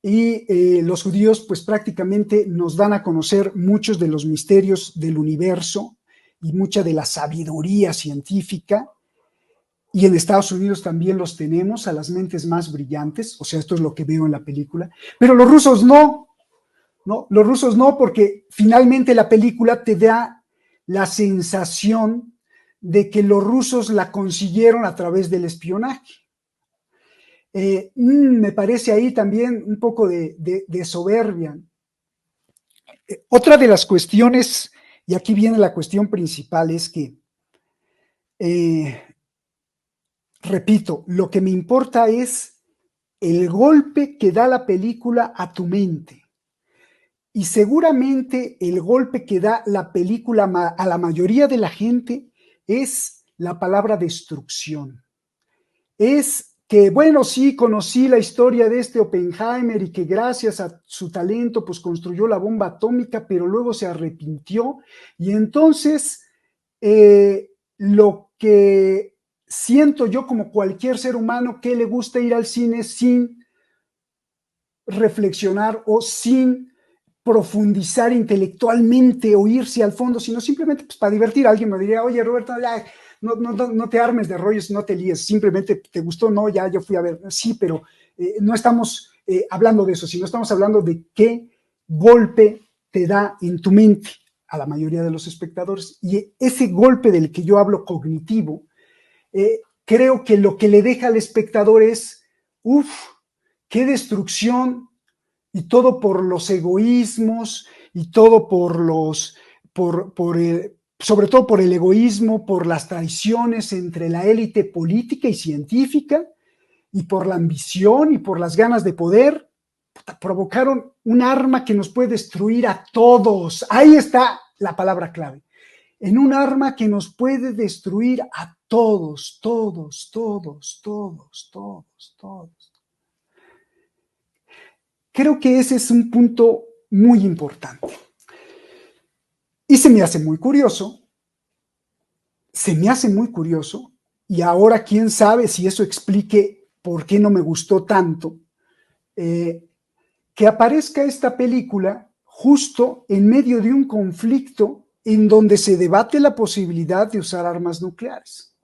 y los judíos pues prácticamente nos dan a conocer muchos de los misterios del universo y mucha de la sabiduría científica. Y en Estados Unidos también los tenemos a las mentes más brillantes, o sea, esto es lo que veo en la película, pero los rusos no. No, los rusos no, porque finalmente la película te da la sensación de que los rusos la consiguieron a través del espionaje. Me parece ahí también un poco de soberbia. Otra de las cuestiones, y aquí viene la cuestión principal, es que, repito, lo que me importa es el golpe que da la película a tu mente. Y seguramente el golpe que da la película a la mayoría de la gente es la palabra destrucción. Es que, bueno, sí, conocí la historia de este Oppenheimer y que gracias a su talento pues construyó la bomba atómica, pero luego se arrepintió. Y entonces lo que siento yo como cualquier ser humano que le gusta ir al cine sin reflexionar o sin profundizar intelectualmente o irse al fondo, sino simplemente pues, para divertir. Alguien me diría, oye Roberto, ya, no te armes de rollos, no te líes, simplemente te gustó, no, ya yo fui a ver, sí, pero no estamos hablando de eso, sino estamos hablando de qué golpe te da en tu mente a la mayoría de los espectadores. Y ese golpe del que yo hablo cognitivo, creo que lo que le deja al espectador es, uff, qué destrucción, y todo por los egoísmos, y todo sobre todo por el egoísmo, por las traiciones entre la élite política y científica, y por la ambición y por las ganas de poder, provocaron un arma que nos puede destruir a todos. Ahí está la palabra clave. En un arma que nos puede destruir a todos, todos, todos, todos, todos, todos. Creo que ese es un punto muy importante. Y se me hace muy curioso, y ahora quién sabe si eso explique por qué no me gustó tanto, que aparezca esta película justo en medio de un conflicto en donde se debate la posibilidad de usar armas nucleares.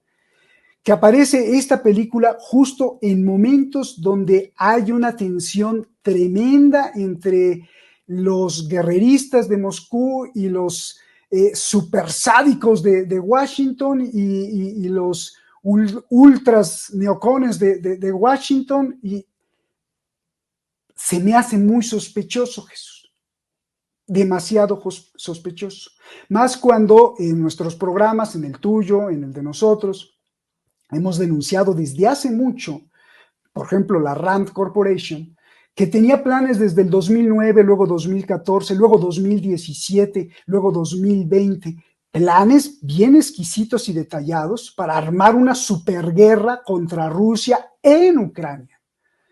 Que aparece esta película justo en momentos donde hay una tensión tremenda entre los guerreristas de Moscú y los supersádicos de Washington y los ultras neocones de Washington, y se me hace muy sospechoso, Jesús, demasiado sospechoso, más cuando en nuestros programas, en el tuyo, en el de nosotros, hemos denunciado desde hace mucho, por ejemplo, la Rand Corporation, que tenía planes desde el 2009, luego 2014, luego 2017, luego 2020, planes bien exquisitos y detallados para armar una superguerra contra Rusia en Ucrania.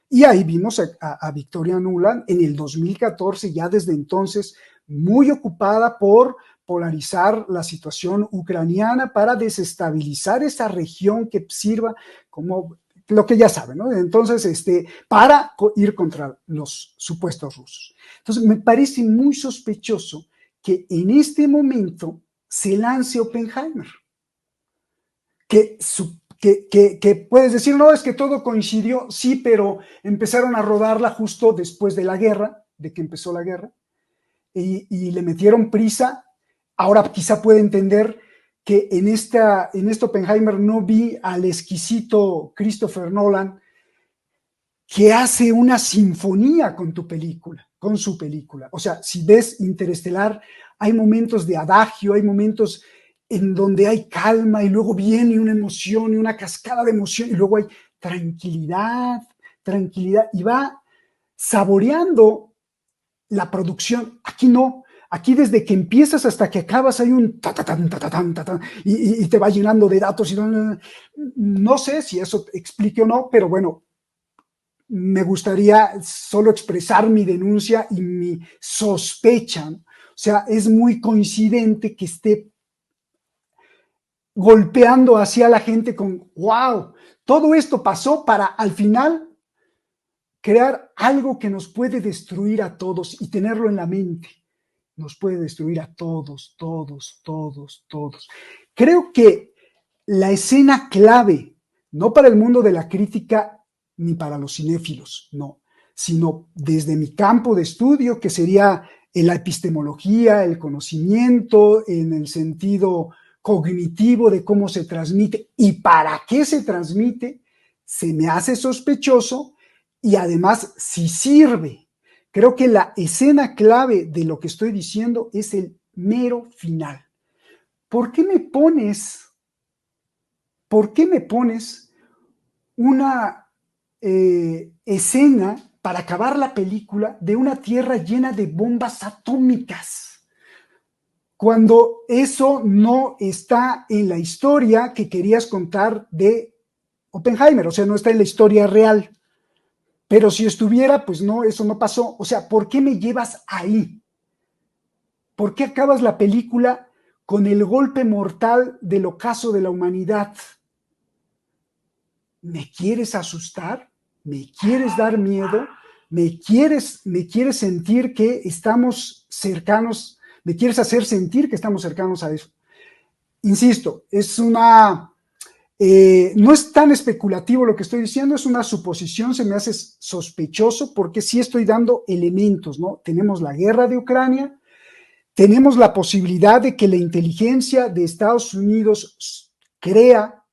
Y ahí vimos a Victoria Nuland en el 2014, ya desde entonces muy ocupada por polarizar la situación ucraniana para desestabilizar esa región que sirva como lo que ya saben, ¿no? Entonces, para ir contra los supuestos rusos. Entonces, me parece muy sospechoso que en este momento se lance Oppenheimer, que puedes decir, no, es que todo coincidió, sí, pero empezaron a rodarla justo después de la guerra, de que empezó la guerra, y le metieron prisa. Ahora quizá puede entender que en esta Oppenheimer no vi al exquisito Christopher Nolan, que hace una sinfonía con su película. O sea, si ves Interestelar, hay momentos de adagio, hay momentos en donde hay calma y luego viene una emoción y una cascada de emoción y luego hay tranquilidad, y va saboreando la producción. Aquí no. Aquí desde que empiezas hasta que acabas hay un y te va llenando de datos. Y no sé si eso explique o no, pero bueno, me gustaría solo expresar mi denuncia y mi sospecha. O sea, es muy coincidente que esté golpeando hacia la gente con, wow, todo esto pasó para al final crear algo que nos puede destruir a todos y tenerlo en la mente. Nos puede destruir a todos, todos, todos, todos. Creo que la escena clave, no para el mundo de la crítica ni para los cinéfilos, no, sino desde mi campo de estudio, que sería la epistemología, el conocimiento en el sentido cognitivo de cómo se transmite y para qué se transmite, se me hace sospechoso y además si sirve. Creo que la escena clave de lo que estoy diciendo es el mero final. ¿Por qué me pones una escena para acabar la película de una tierra llena de bombas atómicas, cuando eso no está en la historia que querías contar de Oppenheimer? O sea, no está en la historia real. Pero si estuviera, pues no, eso no pasó. O sea, ¿por qué me llevas ahí? ¿Por qué acabas la película con el golpe mortal del ocaso de la humanidad? ¿Me quieres asustar? ¿Me quieres dar miedo? ¿Me quieres sentir que estamos cercanos? ¿Me quieres hacer sentir que estamos cercanos a eso? Insisto, es una... no es tan especulativo lo que estoy diciendo, es una suposición, se me hace sospechoso porque sí estoy dando elementos, ¿no? Tenemos la guerra de Ucrania, tenemos la posibilidad de que la inteligencia de Estados Unidos crea,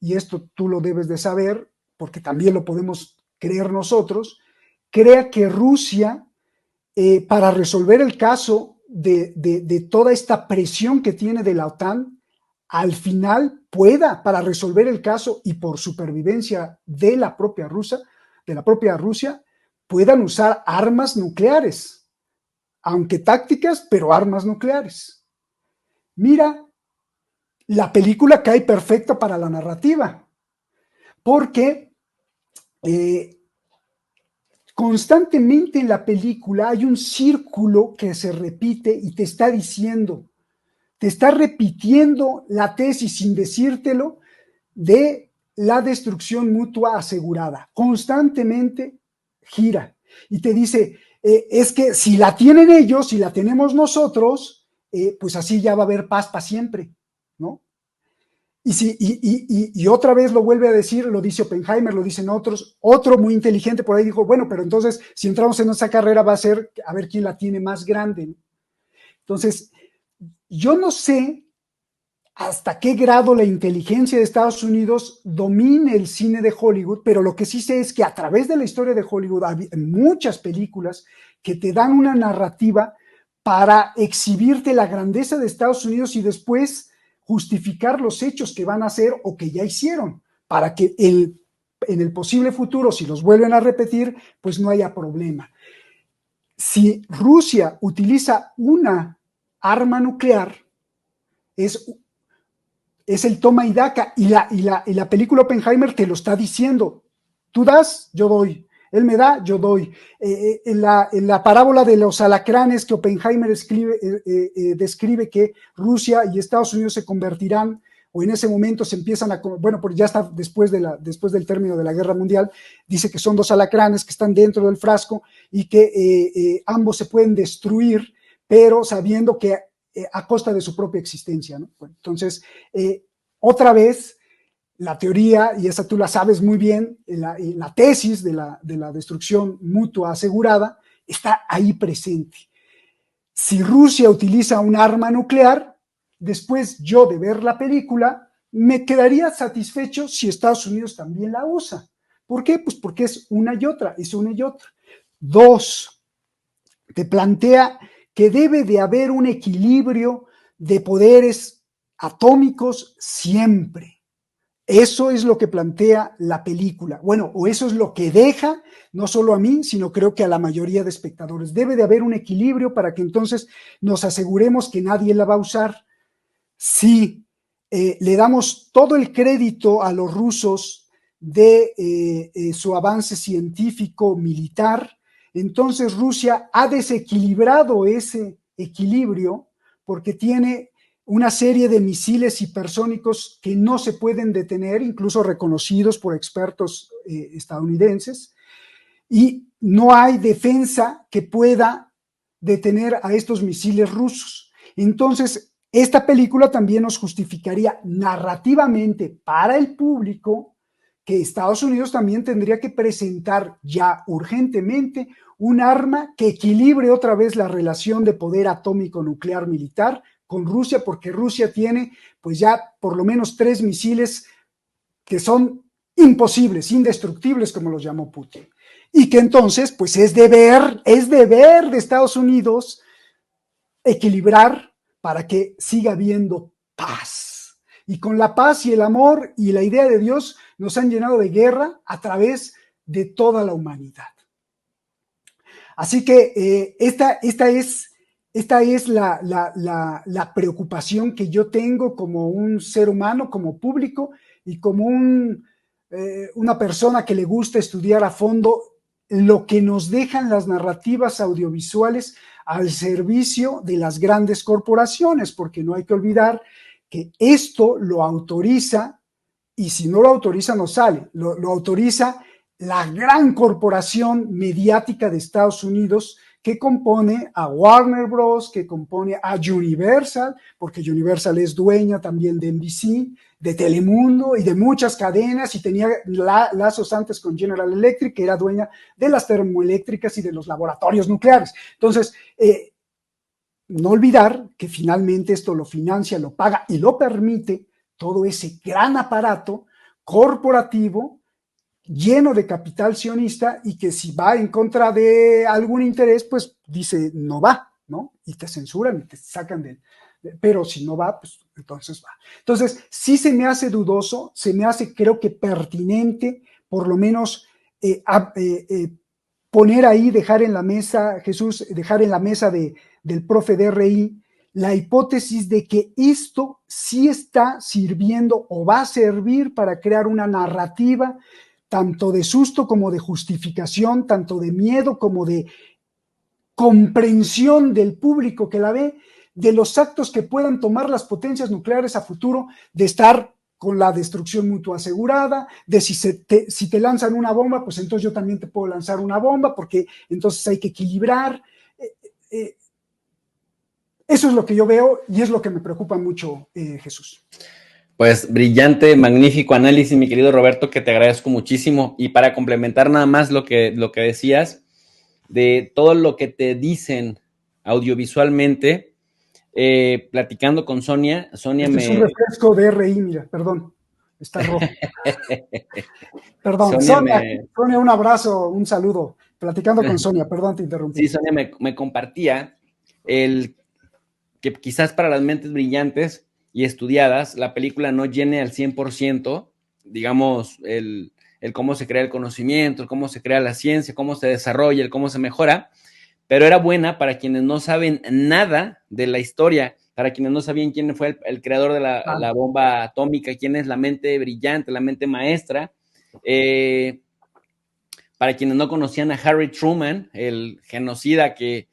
y esto tú lo debes de saber, porque también lo podemos creer nosotros, crea que Rusia, para resolver el caso de toda esta presión que tiene de la OTAN, al final pueda, para resolver el caso y por supervivencia de la propia Rusia, puedan usar armas nucleares, aunque tácticas, pero armas nucleares. Mira, la película cae perfecta para la narrativa, porque constantemente en la película hay un círculo que se repite y te está diciendo, te está repitiendo la tesis sin decírtelo de la destrucción mutua asegurada. Constantemente gira y te dice, es que si la tienen ellos, si la tenemos nosotros, pues así ya va a haber paz para siempre, ¿no? Y otra vez lo vuelve a decir, lo dice Oppenheimer, lo dicen otros, otro muy inteligente por ahí dijo, bueno, pero entonces si entramos en esa carrera va a ser a ver quién la tiene más grande. Entonces, yo no sé hasta qué grado la inteligencia de Estados Unidos domine el cine de Hollywood, pero lo que sí sé es que a través de la historia de Hollywood hay muchas películas que te dan una narrativa para exhibirte la grandeza de Estados Unidos y después justificar los hechos que van a hacer o que ya hicieron, para que en el posible futuro, si los vuelven a repetir, pues no haya problema. Si Rusia utiliza una arma nuclear, es el toma y daca, y la película Oppenheimer te lo está diciendo. Tú das, yo doy. Él me da, yo doy. En la parábola de los alacranes que Oppenheimer describe que Rusia y Estados Unidos se convertirán, o en ese momento se empiezan a, bueno, porque ya está después del término de la Guerra Mundial, dice que son dos alacranes que están dentro del frasco y que ambos se pueden destruir, pero sabiendo que a costa de su propia existencia, ¿no? Bueno, entonces, otra vez, la teoría, y esa tú la sabes muy bien, la tesis de la destrucción mutua asegurada, está ahí presente. Si Rusia utiliza un arma nuclear, después yo de ver la película, me quedaría satisfecho si Estados Unidos también la usa. ¿Por qué? Pues porque es una y otra, es una y otra. Dos, te plantea que debe de haber un equilibrio de poderes atómicos siempre. Eso es lo que plantea la película. Bueno, o eso es lo que deja, no solo a mí, sino creo que a la mayoría de espectadores. Debe de haber un equilibrio para que entonces nos aseguremos que nadie la va a usar. Si le damos todo el crédito a los rusos de su avance científico militar, entonces Rusia ha desequilibrado ese equilibrio porque tiene una serie de misiles hipersónicos que no se pueden detener, incluso reconocidos por expertos estadounidenses, y no hay defensa que pueda detener a estos misiles rusos. Entonces, esta película también nos justificaría narrativamente para el público que Estados Unidos también tendría que presentar ya urgentemente un arma que equilibre otra vez la relación de poder atómico nuclear militar con Rusia, porque Rusia tiene pues ya por lo menos 3 misiles que son imposibles, indestructibles, como los llamó Putin. Y que entonces pues es deber de Estados Unidos equilibrar para que siga habiendo paz. Y con la paz y el amor y la idea de Dios nos han llenado de guerra a través de toda la humanidad. Así que esta es la preocupación que yo tengo como un ser humano, como público y como una persona que le gusta estudiar a fondo lo que nos dejan las narrativas audiovisuales al servicio de las grandes corporaciones, porque no hay que olvidar que esto lo autoriza, y si no lo autoriza no sale, lo autoriza la gran corporación mediática de Estados Unidos que compone a Warner Bros., que compone a Universal, porque Universal es dueña también de NBC, de Telemundo y de muchas cadenas, y tenía lazos antes con General Electric, que era dueña de las termoeléctricas y de los laboratorios nucleares. Entonces, no olvidar que finalmente esto lo financia, lo paga y lo permite todo ese gran aparato corporativo lleno de capital sionista y que si va en contra de algún interés, pues dice no va, ¿no? Y te censuran y te sacan pero si no va, pues entonces va. Entonces, sí se me hace dudoso, se me hace creo que pertinente, por lo menos poner ahí, dejar en la mesa, Jesús, dejar en la mesa del profe DRI la hipótesis de que esto sí está sirviendo o va a servir para crear una narrativa tanto de susto como de justificación, tanto de miedo como de comprensión del público que la ve, de los actos que puedan tomar las potencias nucleares a futuro, de estar con la destrucción mutua asegurada, de si te lanzan una bomba, pues entonces yo también te puedo lanzar una bomba, porque entonces hay que equilibrar. Eso es lo que yo veo y es lo que me preocupa mucho, Jesús. Pues brillante, magnífico análisis, mi querido Roberto, que te agradezco muchísimo. Y para complementar nada más lo que decías, de todo lo que te dicen audiovisualmente, platicando con Sonia Este es un refresco de RI, mira, perdón, está rojo. Perdón, Sonia, un abrazo, un saludo. Platicando con Sonia, perdón, te interrumpí. Sí, Sonia me compartía el que quizás para las mentes brillantes y estudiadas, la película no llene al 100%, digamos, el cómo se crea el conocimiento, el cómo se crea la ciencia, cómo se desarrolla, el cómo se mejora, pero era buena para quienes no saben nada de la historia, para quienes no sabían quién fue el creador de la bomba atómica, quién es la mente brillante, la mente maestra, para quienes no conocían a Harry Truman, el genocida que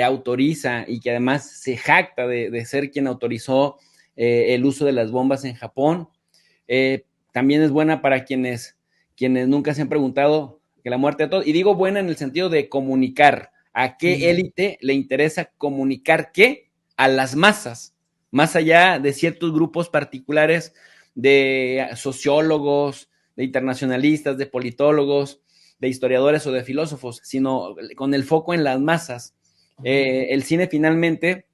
autoriza y que además se jacta de ser quien autorizó el uso de las bombas en Japón. También es buena para quienes nunca se han preguntado que la muerte a todos, y digo buena en el sentido de comunicar. ¿A qué élite le interesa comunicar qué? A las masas, más allá de ciertos grupos particulares de sociólogos, de internacionalistas, de politólogos, de historiadores o de filósofos, sino con el foco en las masas. El cine finalmente,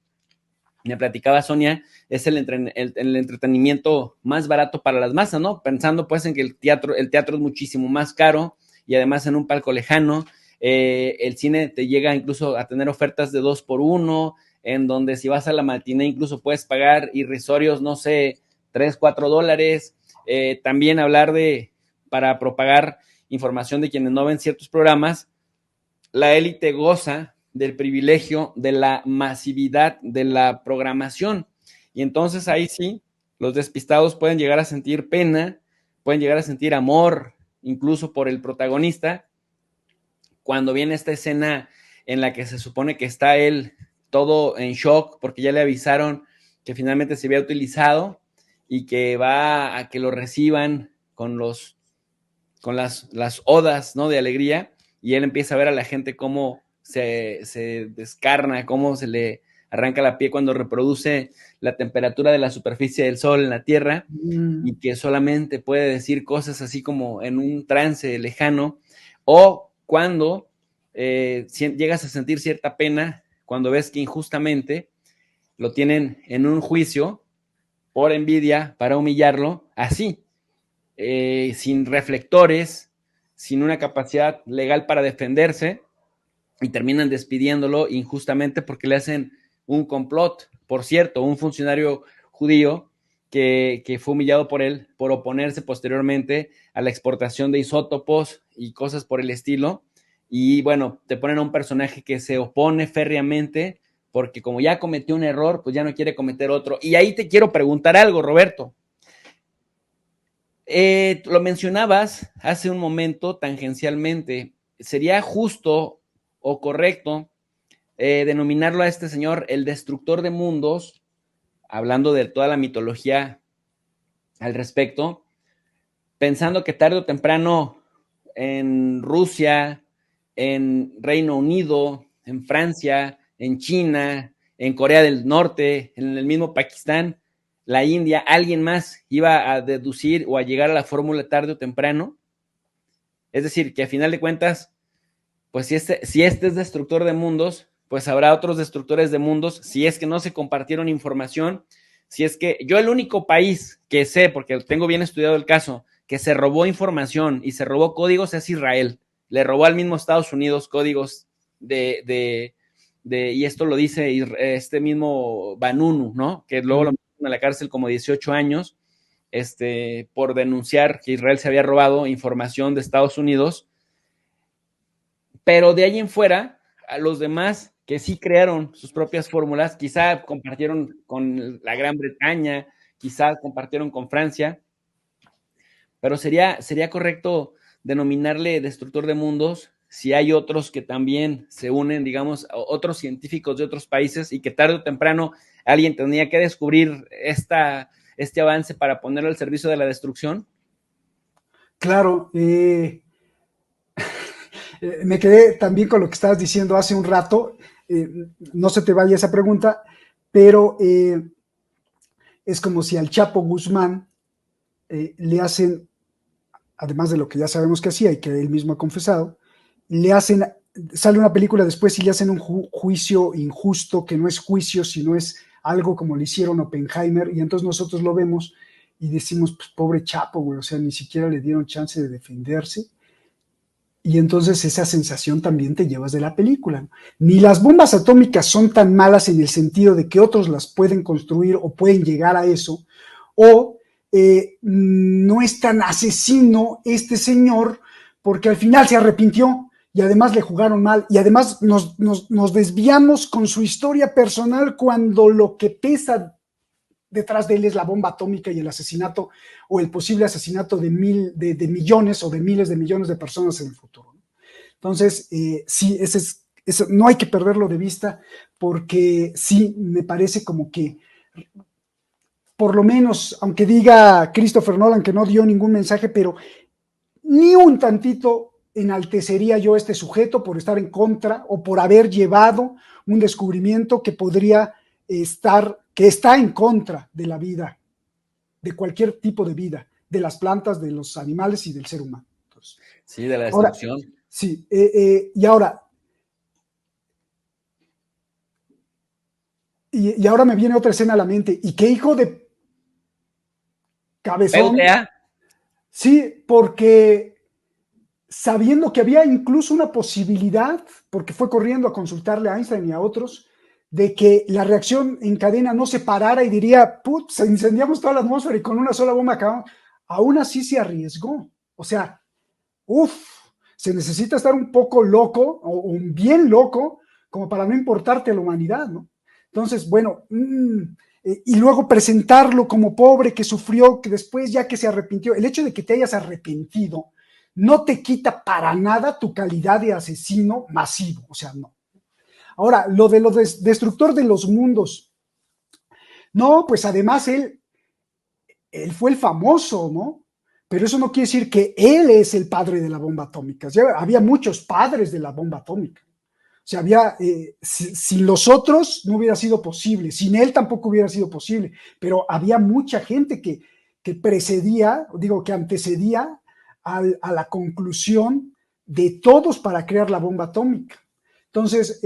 me platicaba Sonia, es el entretenimiento más barato para las masas, ¿no? Pensando pues en que el teatro es muchísimo más caro y además en un palco lejano. El cine te llega incluso a tener ofertas de 2x1, en donde si vas a la matiné incluso puedes pagar irrisorios, no sé, $3, $4. También hablar para propagar información de quienes no ven ciertos programas, la élite goza del privilegio de la masividad de la programación. Y entonces ahí sí, los despistados pueden llegar a sentir pena, pueden llegar a sentir amor, incluso por el protagonista, cuando viene esta escena en la que se supone que está él todo en shock porque ya le avisaron que finalmente se había utilizado y que va a que lo reciban con las odas, ¿no?, de alegría, y él empieza a ver a la gente cómo se descarna, cómo se le arranca la piel cuando reproduce la temperatura de la superficie del sol en la Tierra, y que solamente puede decir cosas así como en un trance lejano, o cuando llegas a sentir cierta pena cuando ves que injustamente lo tienen en un juicio por envidia para humillarlo, así, sin reflectores, sin una capacidad legal para defenderse, y terminan despidiéndolo injustamente porque le hacen un complot. Por cierto, un funcionario judío que fue humillado por él por oponerse posteriormente a la exportación de isótopos y cosas por el estilo. Y bueno, te ponen a un personaje que se opone férreamente porque como ya cometió un error, pues ya no quiere cometer otro. Y ahí te quiero preguntar algo, Roberto. Lo mencionabas hace un momento tangencialmente. ¿Sería justo o correcto denominarlo a este señor el destructor de mundos, hablando de toda la mitología al respecto, pensando que tarde o temprano en Rusia, en Reino Unido, en Francia, en China, en Corea del Norte, en el mismo Pakistán, la India, alguien más iba a deducir o a llegar a la fórmula tarde o temprano? Es decir, que a final de cuentas, pues si este es destructor de mundos, pues habrá otros destructores de mundos, si es que no se compartieron información, si es que yo el único país que sé, porque tengo bien estudiado el caso, que se robó información y se robó códigos es Israel. Le robó al mismo Estados Unidos códigos y esto lo dice este mismo Banunu, ¿no? Que luego lo metieron a la cárcel como 18 años, por denunciar que Israel se había robado información de Estados Unidos, pero de ahí en fuera, a los demás que sí crearon sus propias fórmulas, quizá compartieron con la Gran Bretaña, quizá compartieron con Francia, pero sería correcto denominarle destructor de mundos si hay otros que también se unen, digamos, otros científicos de otros países y que tarde o temprano alguien tenía que descubrir este avance para ponerlo al servicio de la destrucción. Claro, me quedé también con lo que estabas diciendo hace un rato, no se te vaya esa pregunta, pero es como si al Chapo Guzmán le hacen, además de lo que ya sabemos que hacía y que él mismo ha confesado, le hacen, sale una película después y le hacen un juicio injusto, que no es juicio, sino es algo como le hicieron a Oppenheimer, y entonces nosotros lo vemos y decimos, pues pobre Chapo, güey, o sea, ni siquiera le dieron chance de defenderse. Y entonces esa sensación también te llevas de la película. Ni las bombas atómicas son tan malas en el sentido de que otros las pueden construir o pueden llegar a eso, o no es tan asesino este señor porque al final se arrepintió y además le jugaron mal y además nos desviamos con su historia personal cuando lo que pesa detrás de él es la bomba atómica y el asesinato o el posible asesinato de millones o de miles de millones de personas en el futuro. Entonces, sí, no hay que perderlo de vista porque sí, me parece como que, por lo menos, aunque diga Christopher Nolan que no dio ningún mensaje, pero ni un tantito enaltecería yo a este sujeto por estar en contra o por haber llevado un descubrimiento que podría que está en contra de la vida, de cualquier tipo de vida, de las plantas, de los animales y del ser humano. Entonces, Sí, de la ahora, destrucción. sí, y ahora, y ahora me viene otra escena a la mente. ¿Y qué hijo de cabezón? PUTA. Sí, porque sabiendo que había incluso una posibilidad, porque fue corriendo a consultarle a Einstein y a otros, de que la reacción en cadena no se parara y diría, putz, incendiamos toda la atmósfera y con una sola bomba acabamos. Aún así se arriesgó. O sea, se necesita estar un poco loco o bien loco como para no importarte a la humanidad, ¿no? Entonces, bueno, y luego presentarlo como pobre que sufrió, que después ya que se arrepintió, el hecho de que te hayas arrepentido no te quita para nada tu calidad de asesino masivo, o sea, no. Ahora, lo de destructor de los mundos, no, pues además él fue el famoso, ¿no? Pero eso no quiere decir que él es el padre de la bomba atómica. Ya había muchos padres de la bomba atómica. O sea, sin los otros no hubiera sido posible, sin él tampoco hubiera sido posible, pero había mucha gente que precedía, digo, que antecedía a la conclusión de todos para crear la bomba atómica. Entonces,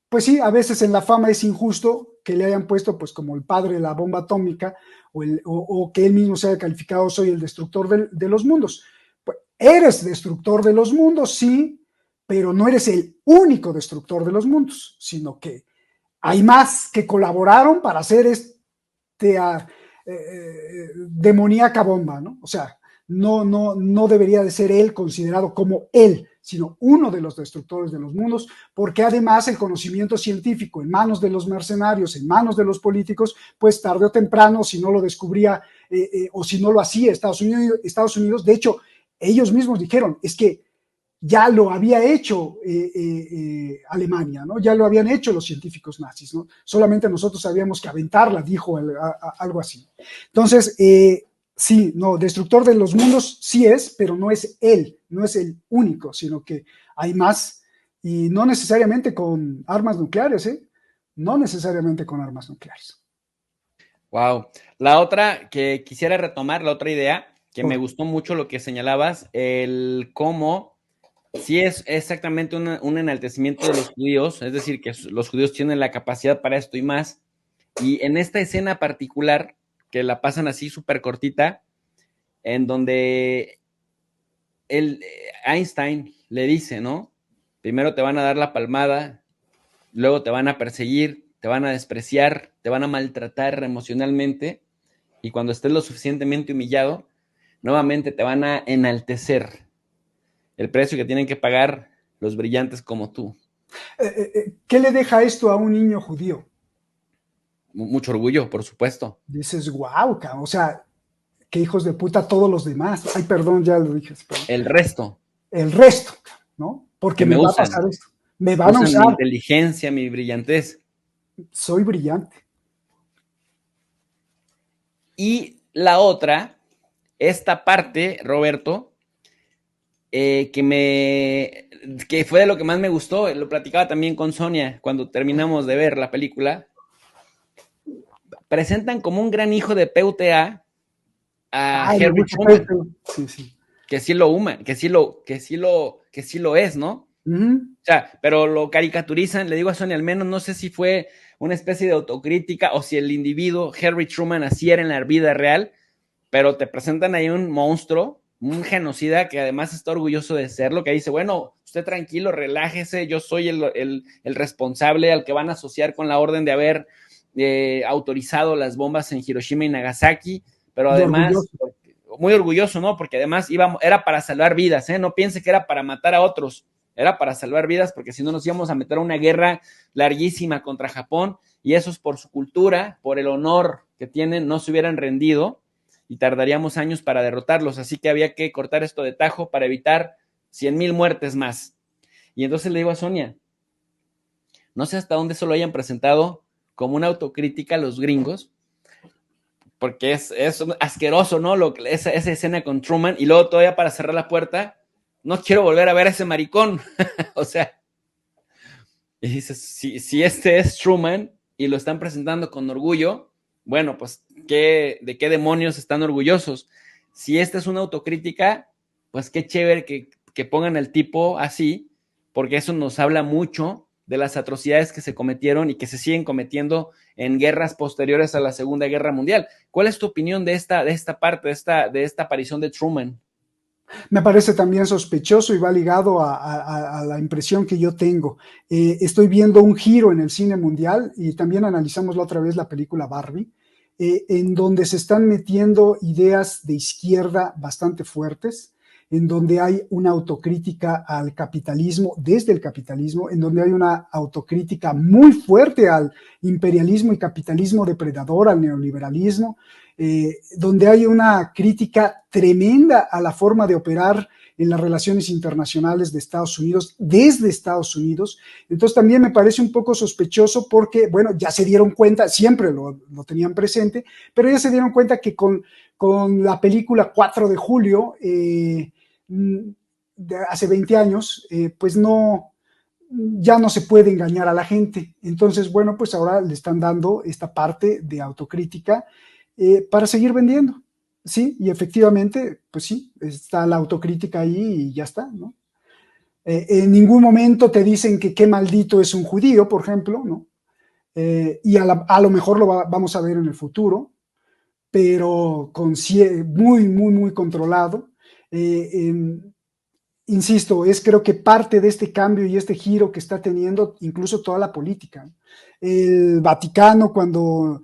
pues sí, a veces en la fama es injusto que le hayan puesto pues como el padre de la bomba atómica o que él mismo se haya calificado, soy el destructor de los mundos. Pues, eres destructor de los mundos, sí, pero no eres el único destructor de los mundos, sino que hay más que colaboraron para hacer demoníaca bomba, ¿no? O sea, no debería de ser él considerado como él, sino uno de los destructores de los mundos, porque además el conocimiento científico en manos de los mercenarios, en manos de los políticos, pues tarde o temprano, si no lo descubría o si no lo hacía Estados Unidos, de hecho, ellos mismos dijeron, es que ya lo había hecho Alemania, ¿no? Ya lo habían hecho los científicos nazis, ¿no? Solamente nosotros sabíamos que aventarla, dijo algo así. Entonces, sí, no, destructor de los mundos sí es, pero no es él, no es el único, sino que hay más y no necesariamente con armas nucleares, ¿eh? No necesariamente con armas nucleares. Wow. La otra que quisiera retomar, la otra idea, que me Por, gustó mucho lo que señalabas, el cómo sí es exactamente un enaltecimiento de los judíos, es decir, que los judíos tienen la capacidad para esto y más. Y en esta escena particular, que la pasan así súper cortita, en donde Einstein le dice, ¿no? Primero te van a dar la palmada, luego te van a perseguir, te van a despreciar, te van a maltratar emocionalmente, y cuando estés lo suficientemente humillado, nuevamente te van a enaltecer. El precio que tienen que pagar los brillantes como tú. ¿Qué le deja esto a un niño judío? Mucho orgullo, por supuesto. Dices, wow, o sea, qué hijos de puta todos los demás. Ay, perdón, ya lo dije. Perdón. El resto, El resto, ¿no? Porque que me me va a pasar usan, esto. Me van a usan mi usar. inteligencia, mi brillantez. Soy brillante. Y la otra, esta parte, Roberto, que fue de lo que más me gustó, lo platicaba también con Sonia cuando terminamos de ver la película, presentan como un gran hijo de PUTA a Ay, me Harry gusta Truman, esto. Sí, sí. que sí lo human, que sí lo es, ¿no? Uh-huh. O sea, pero lo caricaturizan, le digo a Sonia, al menos no sé si fue una especie de autocrítica o si el individuo Harry Truman así era en la vida real, pero te presentan ahí un monstruo, un genocida que además está orgulloso de serlo, que dice, bueno, usted tranquilo, relájese, yo soy el responsable al que van a asociar con la orden de haber autorizado las bombas en Hiroshima y Nagasaki, pero Y además, orgulloso. muy orgulloso, ¿no? Porque además era para salvar vidas, ¿eh? No piense que era para matar a otros, era para salvar vidas, porque si no nos íbamos a meter a una guerra larguísima contra Japón, y esos por su cultura, por el honor que tienen, no se hubieran rendido, y tardaríamos años para derrotarlos, así que había que cortar esto de tajo para evitar 100,000 muertes más. Y entonces le digo a Sonia, no sé hasta dónde se lo hayan presentado como una autocrítica a los gringos, porque es asqueroso, ¿no? Esa escena con Truman, y luego todavía para cerrar la puerta, no quiero volver a ver a ese maricón. O sea, y dices, si este es Truman y lo están presentando con orgullo, bueno, pues, ¿de qué demonios están orgullosos? Si esta es una autocrítica, pues qué chévere que pongan al tipo así, porque eso nos habla mucho de las atrocidades que se cometieron y que se siguen cometiendo en guerras posteriores a la Segunda Guerra Mundial. ¿Cuál es tu opinión de esta parte, de esta aparición de Truman? Me parece también sospechoso y va ligado a la impresión que yo tengo. Estoy viendo un giro en el cine mundial y también analizamos la otra vez la película Barbie, en donde se están metiendo ideas de izquierda bastante fuertes, en donde hay una autocrítica al capitalismo, desde el capitalismo, en donde hay una autocrítica muy fuerte al imperialismo y capitalismo depredador, al neoliberalismo, donde hay una crítica tremenda a la forma de operar en las relaciones internacionales de Estados Unidos, desde Estados Unidos. Entonces también me parece un poco sospechoso porque, bueno, ya se dieron cuenta, siempre lo tenían presente, pero ya se dieron cuenta que con la película 4 de julio, de hace 20 años, pues no, ya no se puede engañar a la gente. Entonces, bueno, pues ahora le están dando esta parte de autocrítica para seguir vendiendo. Sí, y efectivamente, pues sí, está la autocrítica ahí y ya está, ¿no? En ningún momento te dicen que qué maldito es un judío, por ejemplo, ¿no? Y a lo mejor vamos a ver en el futuro, pero muy, muy, muy controlado. Insisto, es creo que parte de este cambio y este giro que está teniendo incluso toda la política. El Vaticano, cuando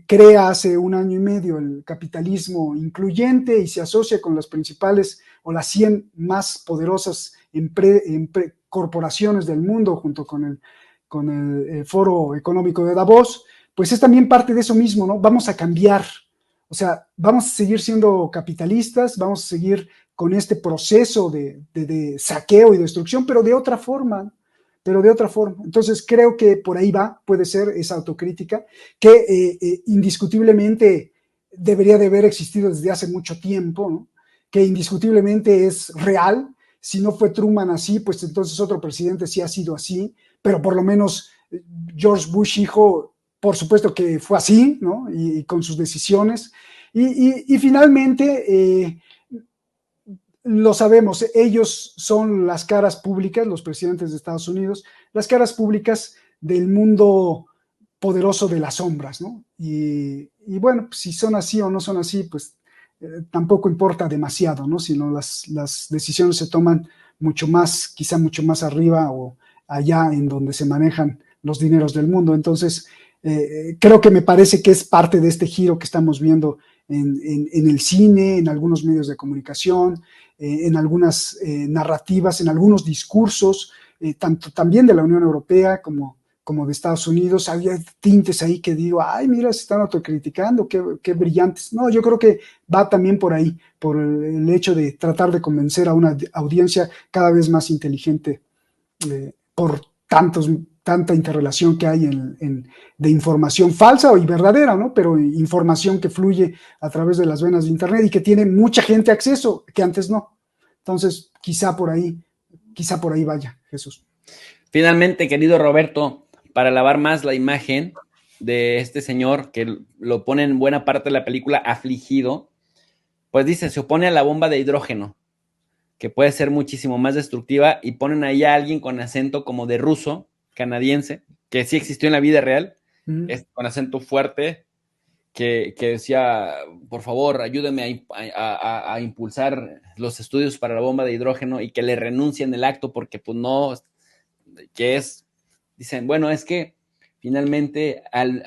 crea hace un año y medio el capitalismo incluyente y se asocia con las principales o las 100 más poderosas corporaciones del mundo junto con el Foro Económico de Davos, pues es también parte de eso mismo, ¿no? Vamos a cambiar, o sea, vamos a seguir siendo capitalistas, vamos a seguir con este proceso de saqueo y destrucción, pero de otra forma, Entonces creo que por ahí puede ser esa autocrítica que indiscutiblemente debería de haber existido desde hace mucho tiempo, ¿no? Que indiscutiblemente es real. Si no fue Truman así, pues entonces otro presidente sí ha sido así, pero por lo menos George Bush hijo, por supuesto que fue así, ¿no? Y con sus decisiones. Y finalmente, lo sabemos, ellos son las caras públicas, los presidentes de Estados Unidos, las caras públicas del mundo poderoso de las sombras, ¿no? Y bueno, pues, si son así o no son así, pues tampoco importa demasiado, ¿no? Sino las decisiones se toman mucho más, quizá mucho más arriba o allá en donde se manejan los dineros del mundo. Entonces, creo que me parece que es parte de este giro que estamos viendo en el cine, en algunos medios de comunicación, en algunas narrativas, en algunos discursos, tanto también de la Unión Europea como de Estados Unidos. Había tintes ahí que digo, ay, mira, se están autocriticando, qué brillantes. No, yo creo que va también por ahí, por el hecho de tratar de convencer a una audiencia cada vez más inteligente por tanta interrelación que hay de información falsa y verdadera, ¿no? Pero información que fluye a través de las venas de Internet y que tiene mucha gente acceso, que antes no. Entonces, quizá por ahí vaya, Jesús. Finalmente, querido Roberto, para alabar más la imagen de este señor que lo pone en buena parte de la película afligido, pues dice, se opone a la bomba de hidrógeno, que puede ser muchísimo más destructiva, y ponen ahí a alguien con acento como de ruso, canadiense, que sí existió en la vida real, con acento fuerte, que decía, por favor, ayúdeme a impulsar los estudios para la bomba de hidrógeno, y que le renuncien el acto porque pues no, que es, dicen, bueno, es que finalmente al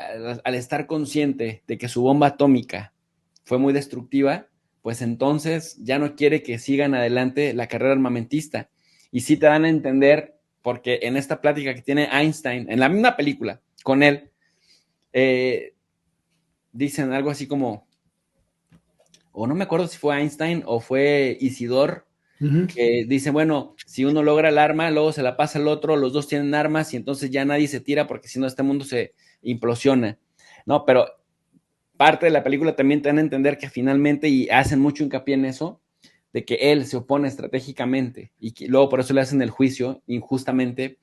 estar consciente de que su bomba atómica fue muy destructiva, pues entonces ya no quiere que sigan adelante la carrera armamentista. Y sí te dan a entender, porque en esta plática que tiene Einstein, en la misma película, con él, dicen algo así como, o no me acuerdo si fue Einstein o fue Isidor, que dice, bueno, si uno logra el arma, luego se la pasa al otro, los dos tienen armas y entonces ya nadie se tira porque si no este mundo se implosiona, ¿no? Pero parte de la película también te dan a entender que finalmente, y hacen mucho hincapié en eso, de que él se opone estratégicamente y que luego por eso le hacen el juicio injustamente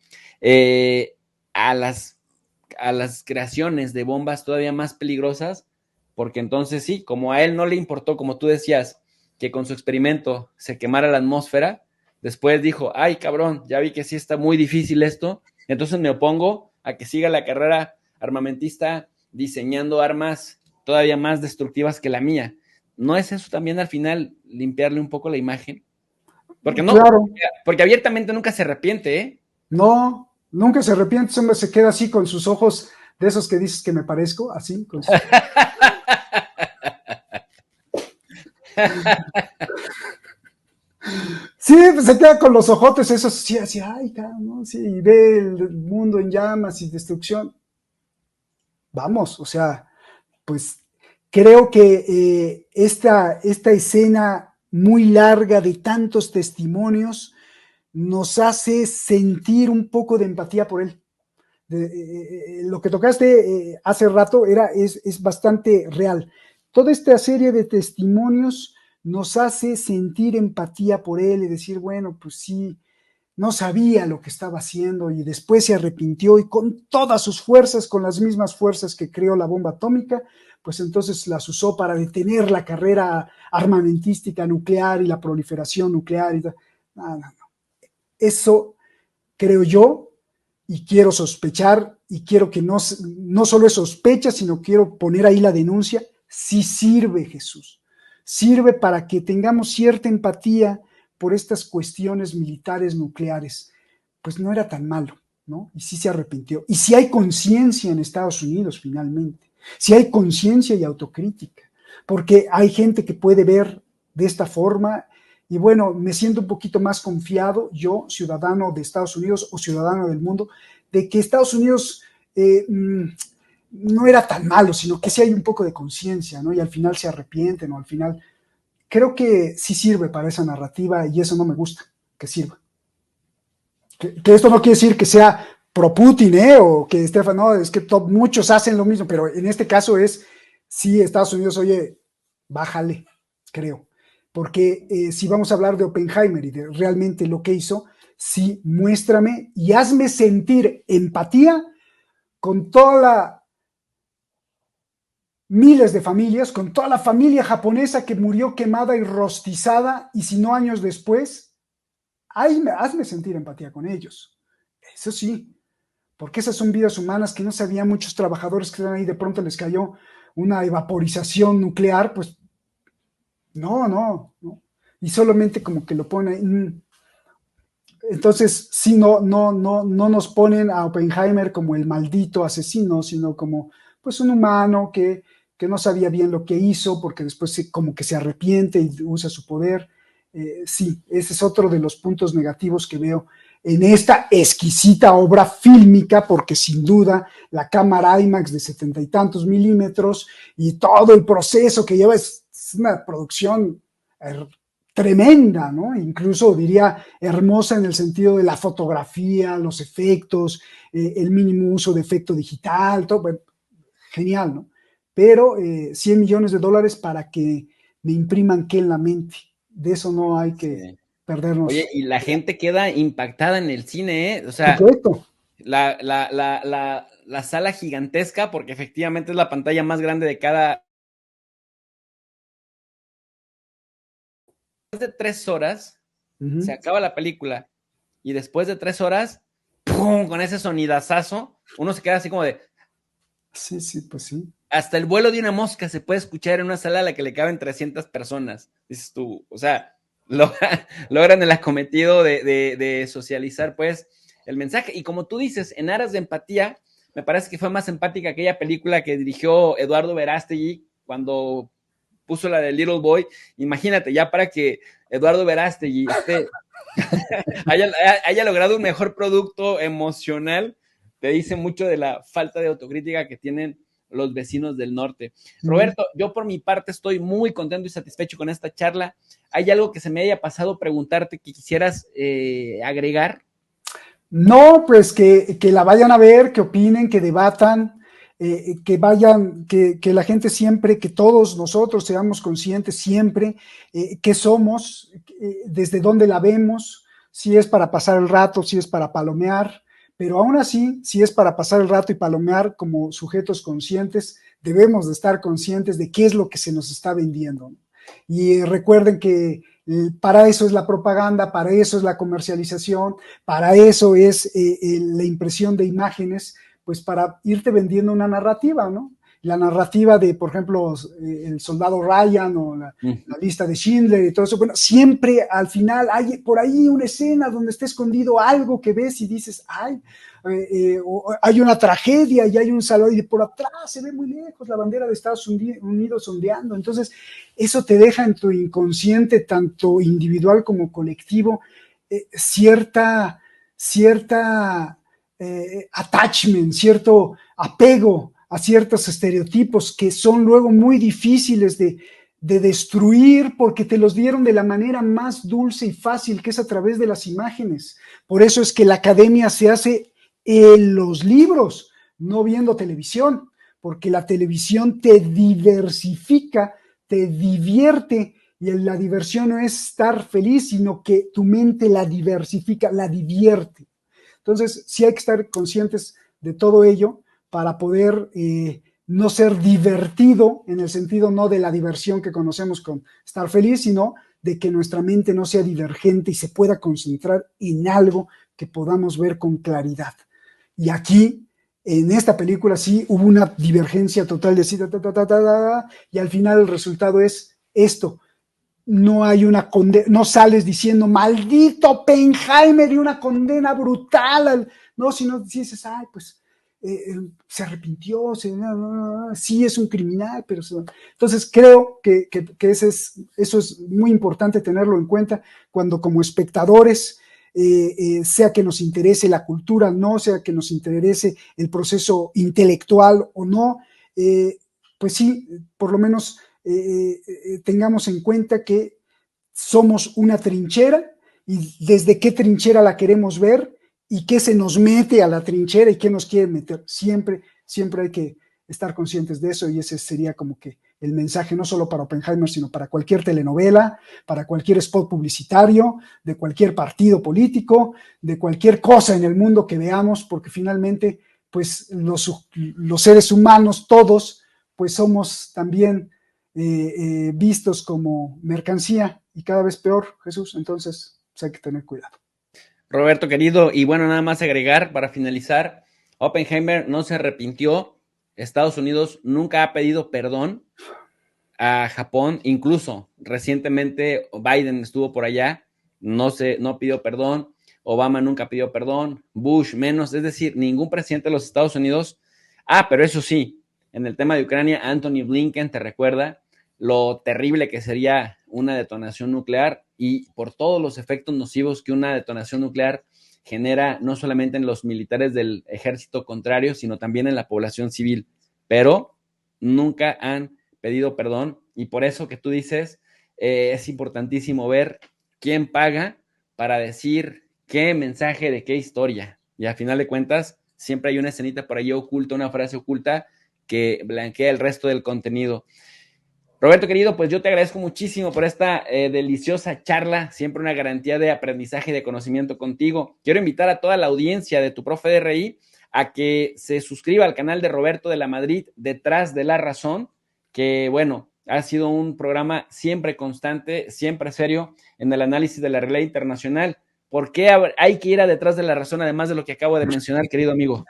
a las creaciones de bombas todavía más peligrosas, porque entonces sí, como a él no le importó, como tú decías, que con su experimento se quemara la atmósfera, después dijo, ay cabrón, ya vi que sí está muy difícil esto, entonces me opongo a que siga la carrera armamentista diseñando armas todavía más destructivas que la mía. ¿No es eso también al final limpiarle un poco la imagen? Porque no, Claro, porque abiertamente nunca se arrepiente, ¿eh? no, nunca se arrepiente, siempre se queda así con sus ojos de esos que dices que me parezco, así, con sus... Sí, pues se queda con los ojotes esos, sí, así, ay, ¿no? Sí, y ve el mundo en llamas y destrucción. Vamos, o sea, pues creo que esta escena muy larga de tantos testimonios nos hace sentir un poco de empatía por él. Lo que tocaste hace rato es bastante real. Toda esta serie de testimonios nos hace sentir empatía por él y decir, bueno, pues sí, no sabía lo que estaba haciendo y después se arrepintió y con todas sus fuerzas, con las mismas fuerzas que creó la bomba atómica, pues entonces las usó para detener la carrera armamentística nuclear y la proliferación nuclear. No. Eso creo yo y quiero sospechar y quiero que no solo es sospecha, sino quiero poner ahí la denuncia, sí sirve Jesús, sirve para que tengamos cierta empatía por estas cuestiones militares nucleares, pues no era tan malo, ¿no? Y sí se arrepintió. Y si hay conciencia en Estados Unidos finalmente, si hay conciencia y autocrítica, porque hay gente que puede ver de esta forma y bueno, me siento un poquito más confiado, yo, ciudadano de Estados Unidos o ciudadano del mundo, de que Estados Unidos no era tan malo, sino que sí hay un poco de conciencia, ¿no? Y al final se arrepienten, o al final creo que sí sirve para esa narrativa y eso no me gusta, que sirva. Que esto no quiere decir que sea pro Putin, o que Estefan, no, es que muchos hacen lo mismo, pero en este caso es, sí, Estados Unidos, oye, bájale, creo. Porque si vamos a hablar de Oppenheimer y de realmente lo que hizo, sí, muéstrame y hazme sentir empatía con toda miles de familias, con toda la familia japonesa que murió quemada y rostizada, y si no años después, hazme sentir empatía con ellos. Eso sí, porque esas son vidas humanas que no sabían muchos trabajadores que estaban ahí, de pronto les cayó una evaporización nuclear, pues no. Y solamente como que lo pone. Entonces, sí, no nos ponen a Oppenheimer como el maldito asesino, sino como pues un humano que no sabía bien lo que hizo, porque después como que se arrepiente y usa su poder. Sí, ese es otro de los puntos negativos que veo en esta exquisita obra fílmica, porque sin duda la cámara IMAX de 70 y tantos milímetros y todo el proceso que lleva es una producción tremenda, ¿no? Incluso diría hermosa en el sentido de la fotografía, los efectos, el mínimo uso de efecto digital, todo, bueno, genial, ¿no? Pero $100 millones para que me impriman qué en la mente. De eso no hay que Sí. Oye, perdernos. y la gente queda impactada en el cine, ¿eh? O sea, Supuesto. la sala gigantesca, porque efectivamente es la pantalla más grande de cada. Después de 3 horas, se acaba la película, y después de 3 horas, ¡pum! Con ese sonidazazo, uno se queda así como de. Sí, pues sí. Hasta el vuelo de una mosca se puede escuchar en una sala a la que le caben 300 personas. Dices tú, o sea, logran el acometido de socializar, pues, el mensaje. Y como tú dices, en aras de empatía, me parece que fue más empática aquella película que dirigió Eduardo Verástegui cuando puso la de Little Boy. Imagínate, ya para que Eduardo Verástegui haya logrado un mejor producto emocional, te dice mucho de la falta de autocrítica que tienen los vecinos del norte. Roberto, yo por mi parte estoy muy contento y satisfecho con esta charla. ¿Hay algo que se me haya pasado preguntarte que quisieras agregar? No, pues que la vayan a ver, que opinen, que debatan, que vayan, que la gente siempre, que todos nosotros seamos conscientes siempre qué somos, desde dónde la vemos, si es para pasar el rato, si es para palomear, pero aún así, si es para pasar el rato y palomear como sujetos conscientes, debemos de estar conscientes de qué es lo que se nos está vendiendo. Y recuerden que para eso es la propaganda, para eso es la comercialización, para eso es la impresión de imágenes, pues para irte vendiendo una narrativa, ¿no? La narrativa de, por ejemplo, el soldado Ryan o la lista de Schindler y todo eso. Bueno, siempre al final hay por ahí una escena donde está escondido algo que ves y dices, ay, hay una tragedia y hay un salón y por atrás se ve muy lejos la bandera de Estados Unidos ondeando. Entonces, eso te deja en tu inconsciente, tanto individual como colectivo, cierta attachment, cierto apego a ciertos estereotipos que son luego muy difíciles de destruir porque te los dieron de la manera más dulce y fácil, que es a través de las imágenes. Por eso es que la academia se hace en los libros, no viendo televisión, porque la televisión te diversifica, te divierte, y la diversión no es estar feliz, sino que tu mente la diversifica, la divierte. Entonces, sí hay que estar conscientes de todo ello para poder no ser divertido en el sentido no de la diversión que conocemos con estar feliz, sino de que nuestra mente no sea divergente y se pueda concentrar en algo que podamos ver con claridad. Y aquí, en esta película, sí hubo una divergencia total de sí, y al final el resultado es esto. No hay una condena, no sales diciendo maldito Oppenheimer y una condena brutal, no, sino dices, ay, pues se arrepintió, sí es un criminal, pero entonces creo que eso es muy importante tenerlo en cuenta cuando como espectadores, sea que nos interese la cultura, no, sea que nos interese el proceso intelectual o no, pues sí, por lo menos tengamos en cuenta que somos una trinchera y desde qué trinchera la queremos ver y qué se nos mete a la trinchera y qué nos quiere meter. Siempre hay que estar conscientes de eso, y ese sería como que el mensaje, no solo para Oppenheimer, sino para cualquier telenovela, para cualquier spot publicitario, de cualquier partido político, de cualquier cosa en el mundo que veamos, porque finalmente, pues los seres humanos todos, pues somos también vistos como mercancía y cada vez peor, Jesús. Entonces, pues hay que tener cuidado. Roberto, querido, y bueno, nada más agregar para finalizar, Oppenheimer no se arrepintió, Estados Unidos nunca ha pedido perdón a Japón, incluso recientemente Biden estuvo por allá, no pidió perdón, Obama nunca pidió perdón, Bush menos, es decir, ningún presidente de los Estados Unidos. Pero eso sí, en el tema de Ucrania, Anthony Blinken te recuerda lo terrible que sería una detonación nuclear y por todos los efectos nocivos que una detonación nuclear genera, no solamente en los militares del ejército contrario, sino también en la población civil. Pero nunca han pedido perdón y por eso que tú dices, es importantísimo ver quién paga para decir qué mensaje de qué historia. Y al final de cuentas, siempre hay una escenita por ahí oculta, una frase oculta que blanquea el resto del contenido. Roberto, querido, pues yo te agradezco muchísimo por esta deliciosa charla, siempre una garantía de aprendizaje y de conocimiento contigo. Quiero invitar a toda la audiencia de tu profe de RI a que se suscriba al canal de Roberto de la Madrid, Detrás de la Razón, que bueno, ha sido un programa siempre constante, siempre serio en el análisis de la realidad internacional. ¿Por qué hay que ir a Detrás de la Razón, además de lo que acabo de mencionar, querido amigo?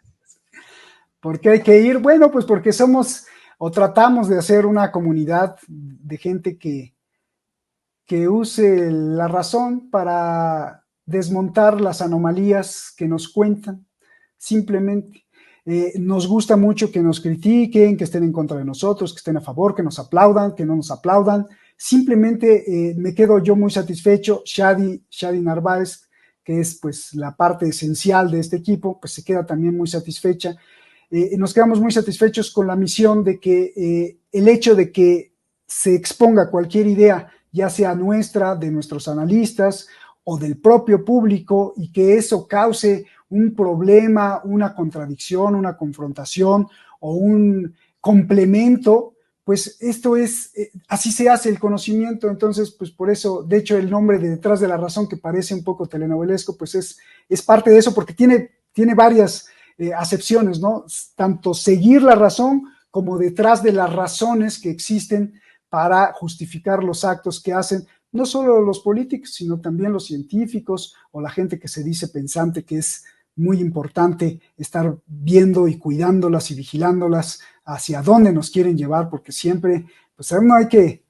¿Por qué hay que ir? Bueno, pues porque somos o tratamos de hacer una comunidad de gente que use la razón para desmontar las anomalías que nos cuentan, simplemente. Nos gusta mucho que nos critiquen, que estén en contra de nosotros, que estén a favor, que nos aplaudan, que no nos aplaudan. Simplemente me quedo yo muy satisfecho. Shadi Narváez, que es pues la parte esencial de este equipo, pues se queda también muy satisfecha. Nos quedamos muy satisfechos con la misión de que el hecho de que se exponga cualquier idea, ya sea nuestra, de nuestros analistas o del propio público, y que eso cause un problema, una contradicción, una confrontación o un complemento, pues esto es, así se hace el conocimiento. Entonces, pues por eso, de hecho, el nombre de Detrás de la Razón, que parece un poco telenovelesco, pues es parte de eso, porque tiene varias acepciones, ¿no? Tanto seguir la razón como detrás de las razones que existen para justificar los actos que hacen no solo los políticos, sino también los científicos o la gente que se dice pensante, que es muy importante estar viendo y cuidándolas y vigilándolas hacia dónde nos quieren llevar, porque siempre, pues uno hay que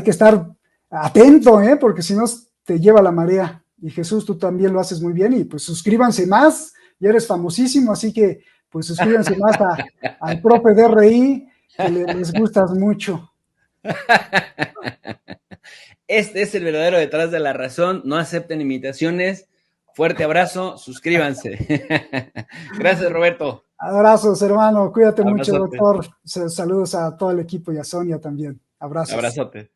estar atento, porque si no te lleva la marea. Y Jesús, tú también lo haces muy bien, y pues suscríbanse más, ya eres famosísimo, así que pues suscríbanse más al profe DRI, que les gustas mucho. Este es el verdadero Detrás de la Razón. No acepten imitaciones. Fuerte abrazo, suscríbanse. Gracias, Roberto. Abrazos, hermano. Cuídate mucho, Abrazote. doctor. Saludos a todo el equipo y a Sonia también. Abrazos. Abrazote.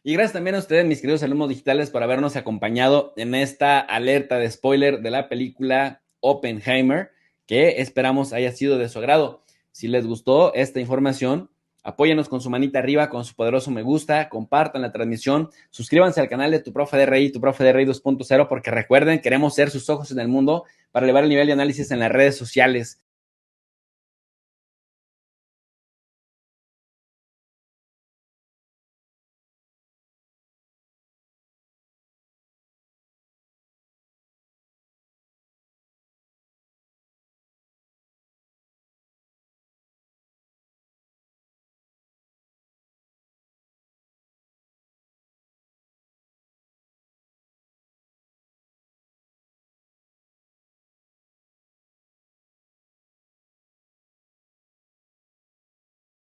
Y gracias también a ustedes, mis queridos alumnos digitales, por habernos acompañado en esta alerta de spoiler de la película Oppenheimer, que esperamos haya sido de su agrado. Si les gustó esta información, apóyenos con su manita arriba, con su poderoso me gusta, compartan la transmisión, suscríbanse al canal de Tu Profe de RI, Tu Profe de RI 2.0, porque recuerden, queremos ser sus ojos en el mundo para elevar el nivel de análisis en las redes sociales.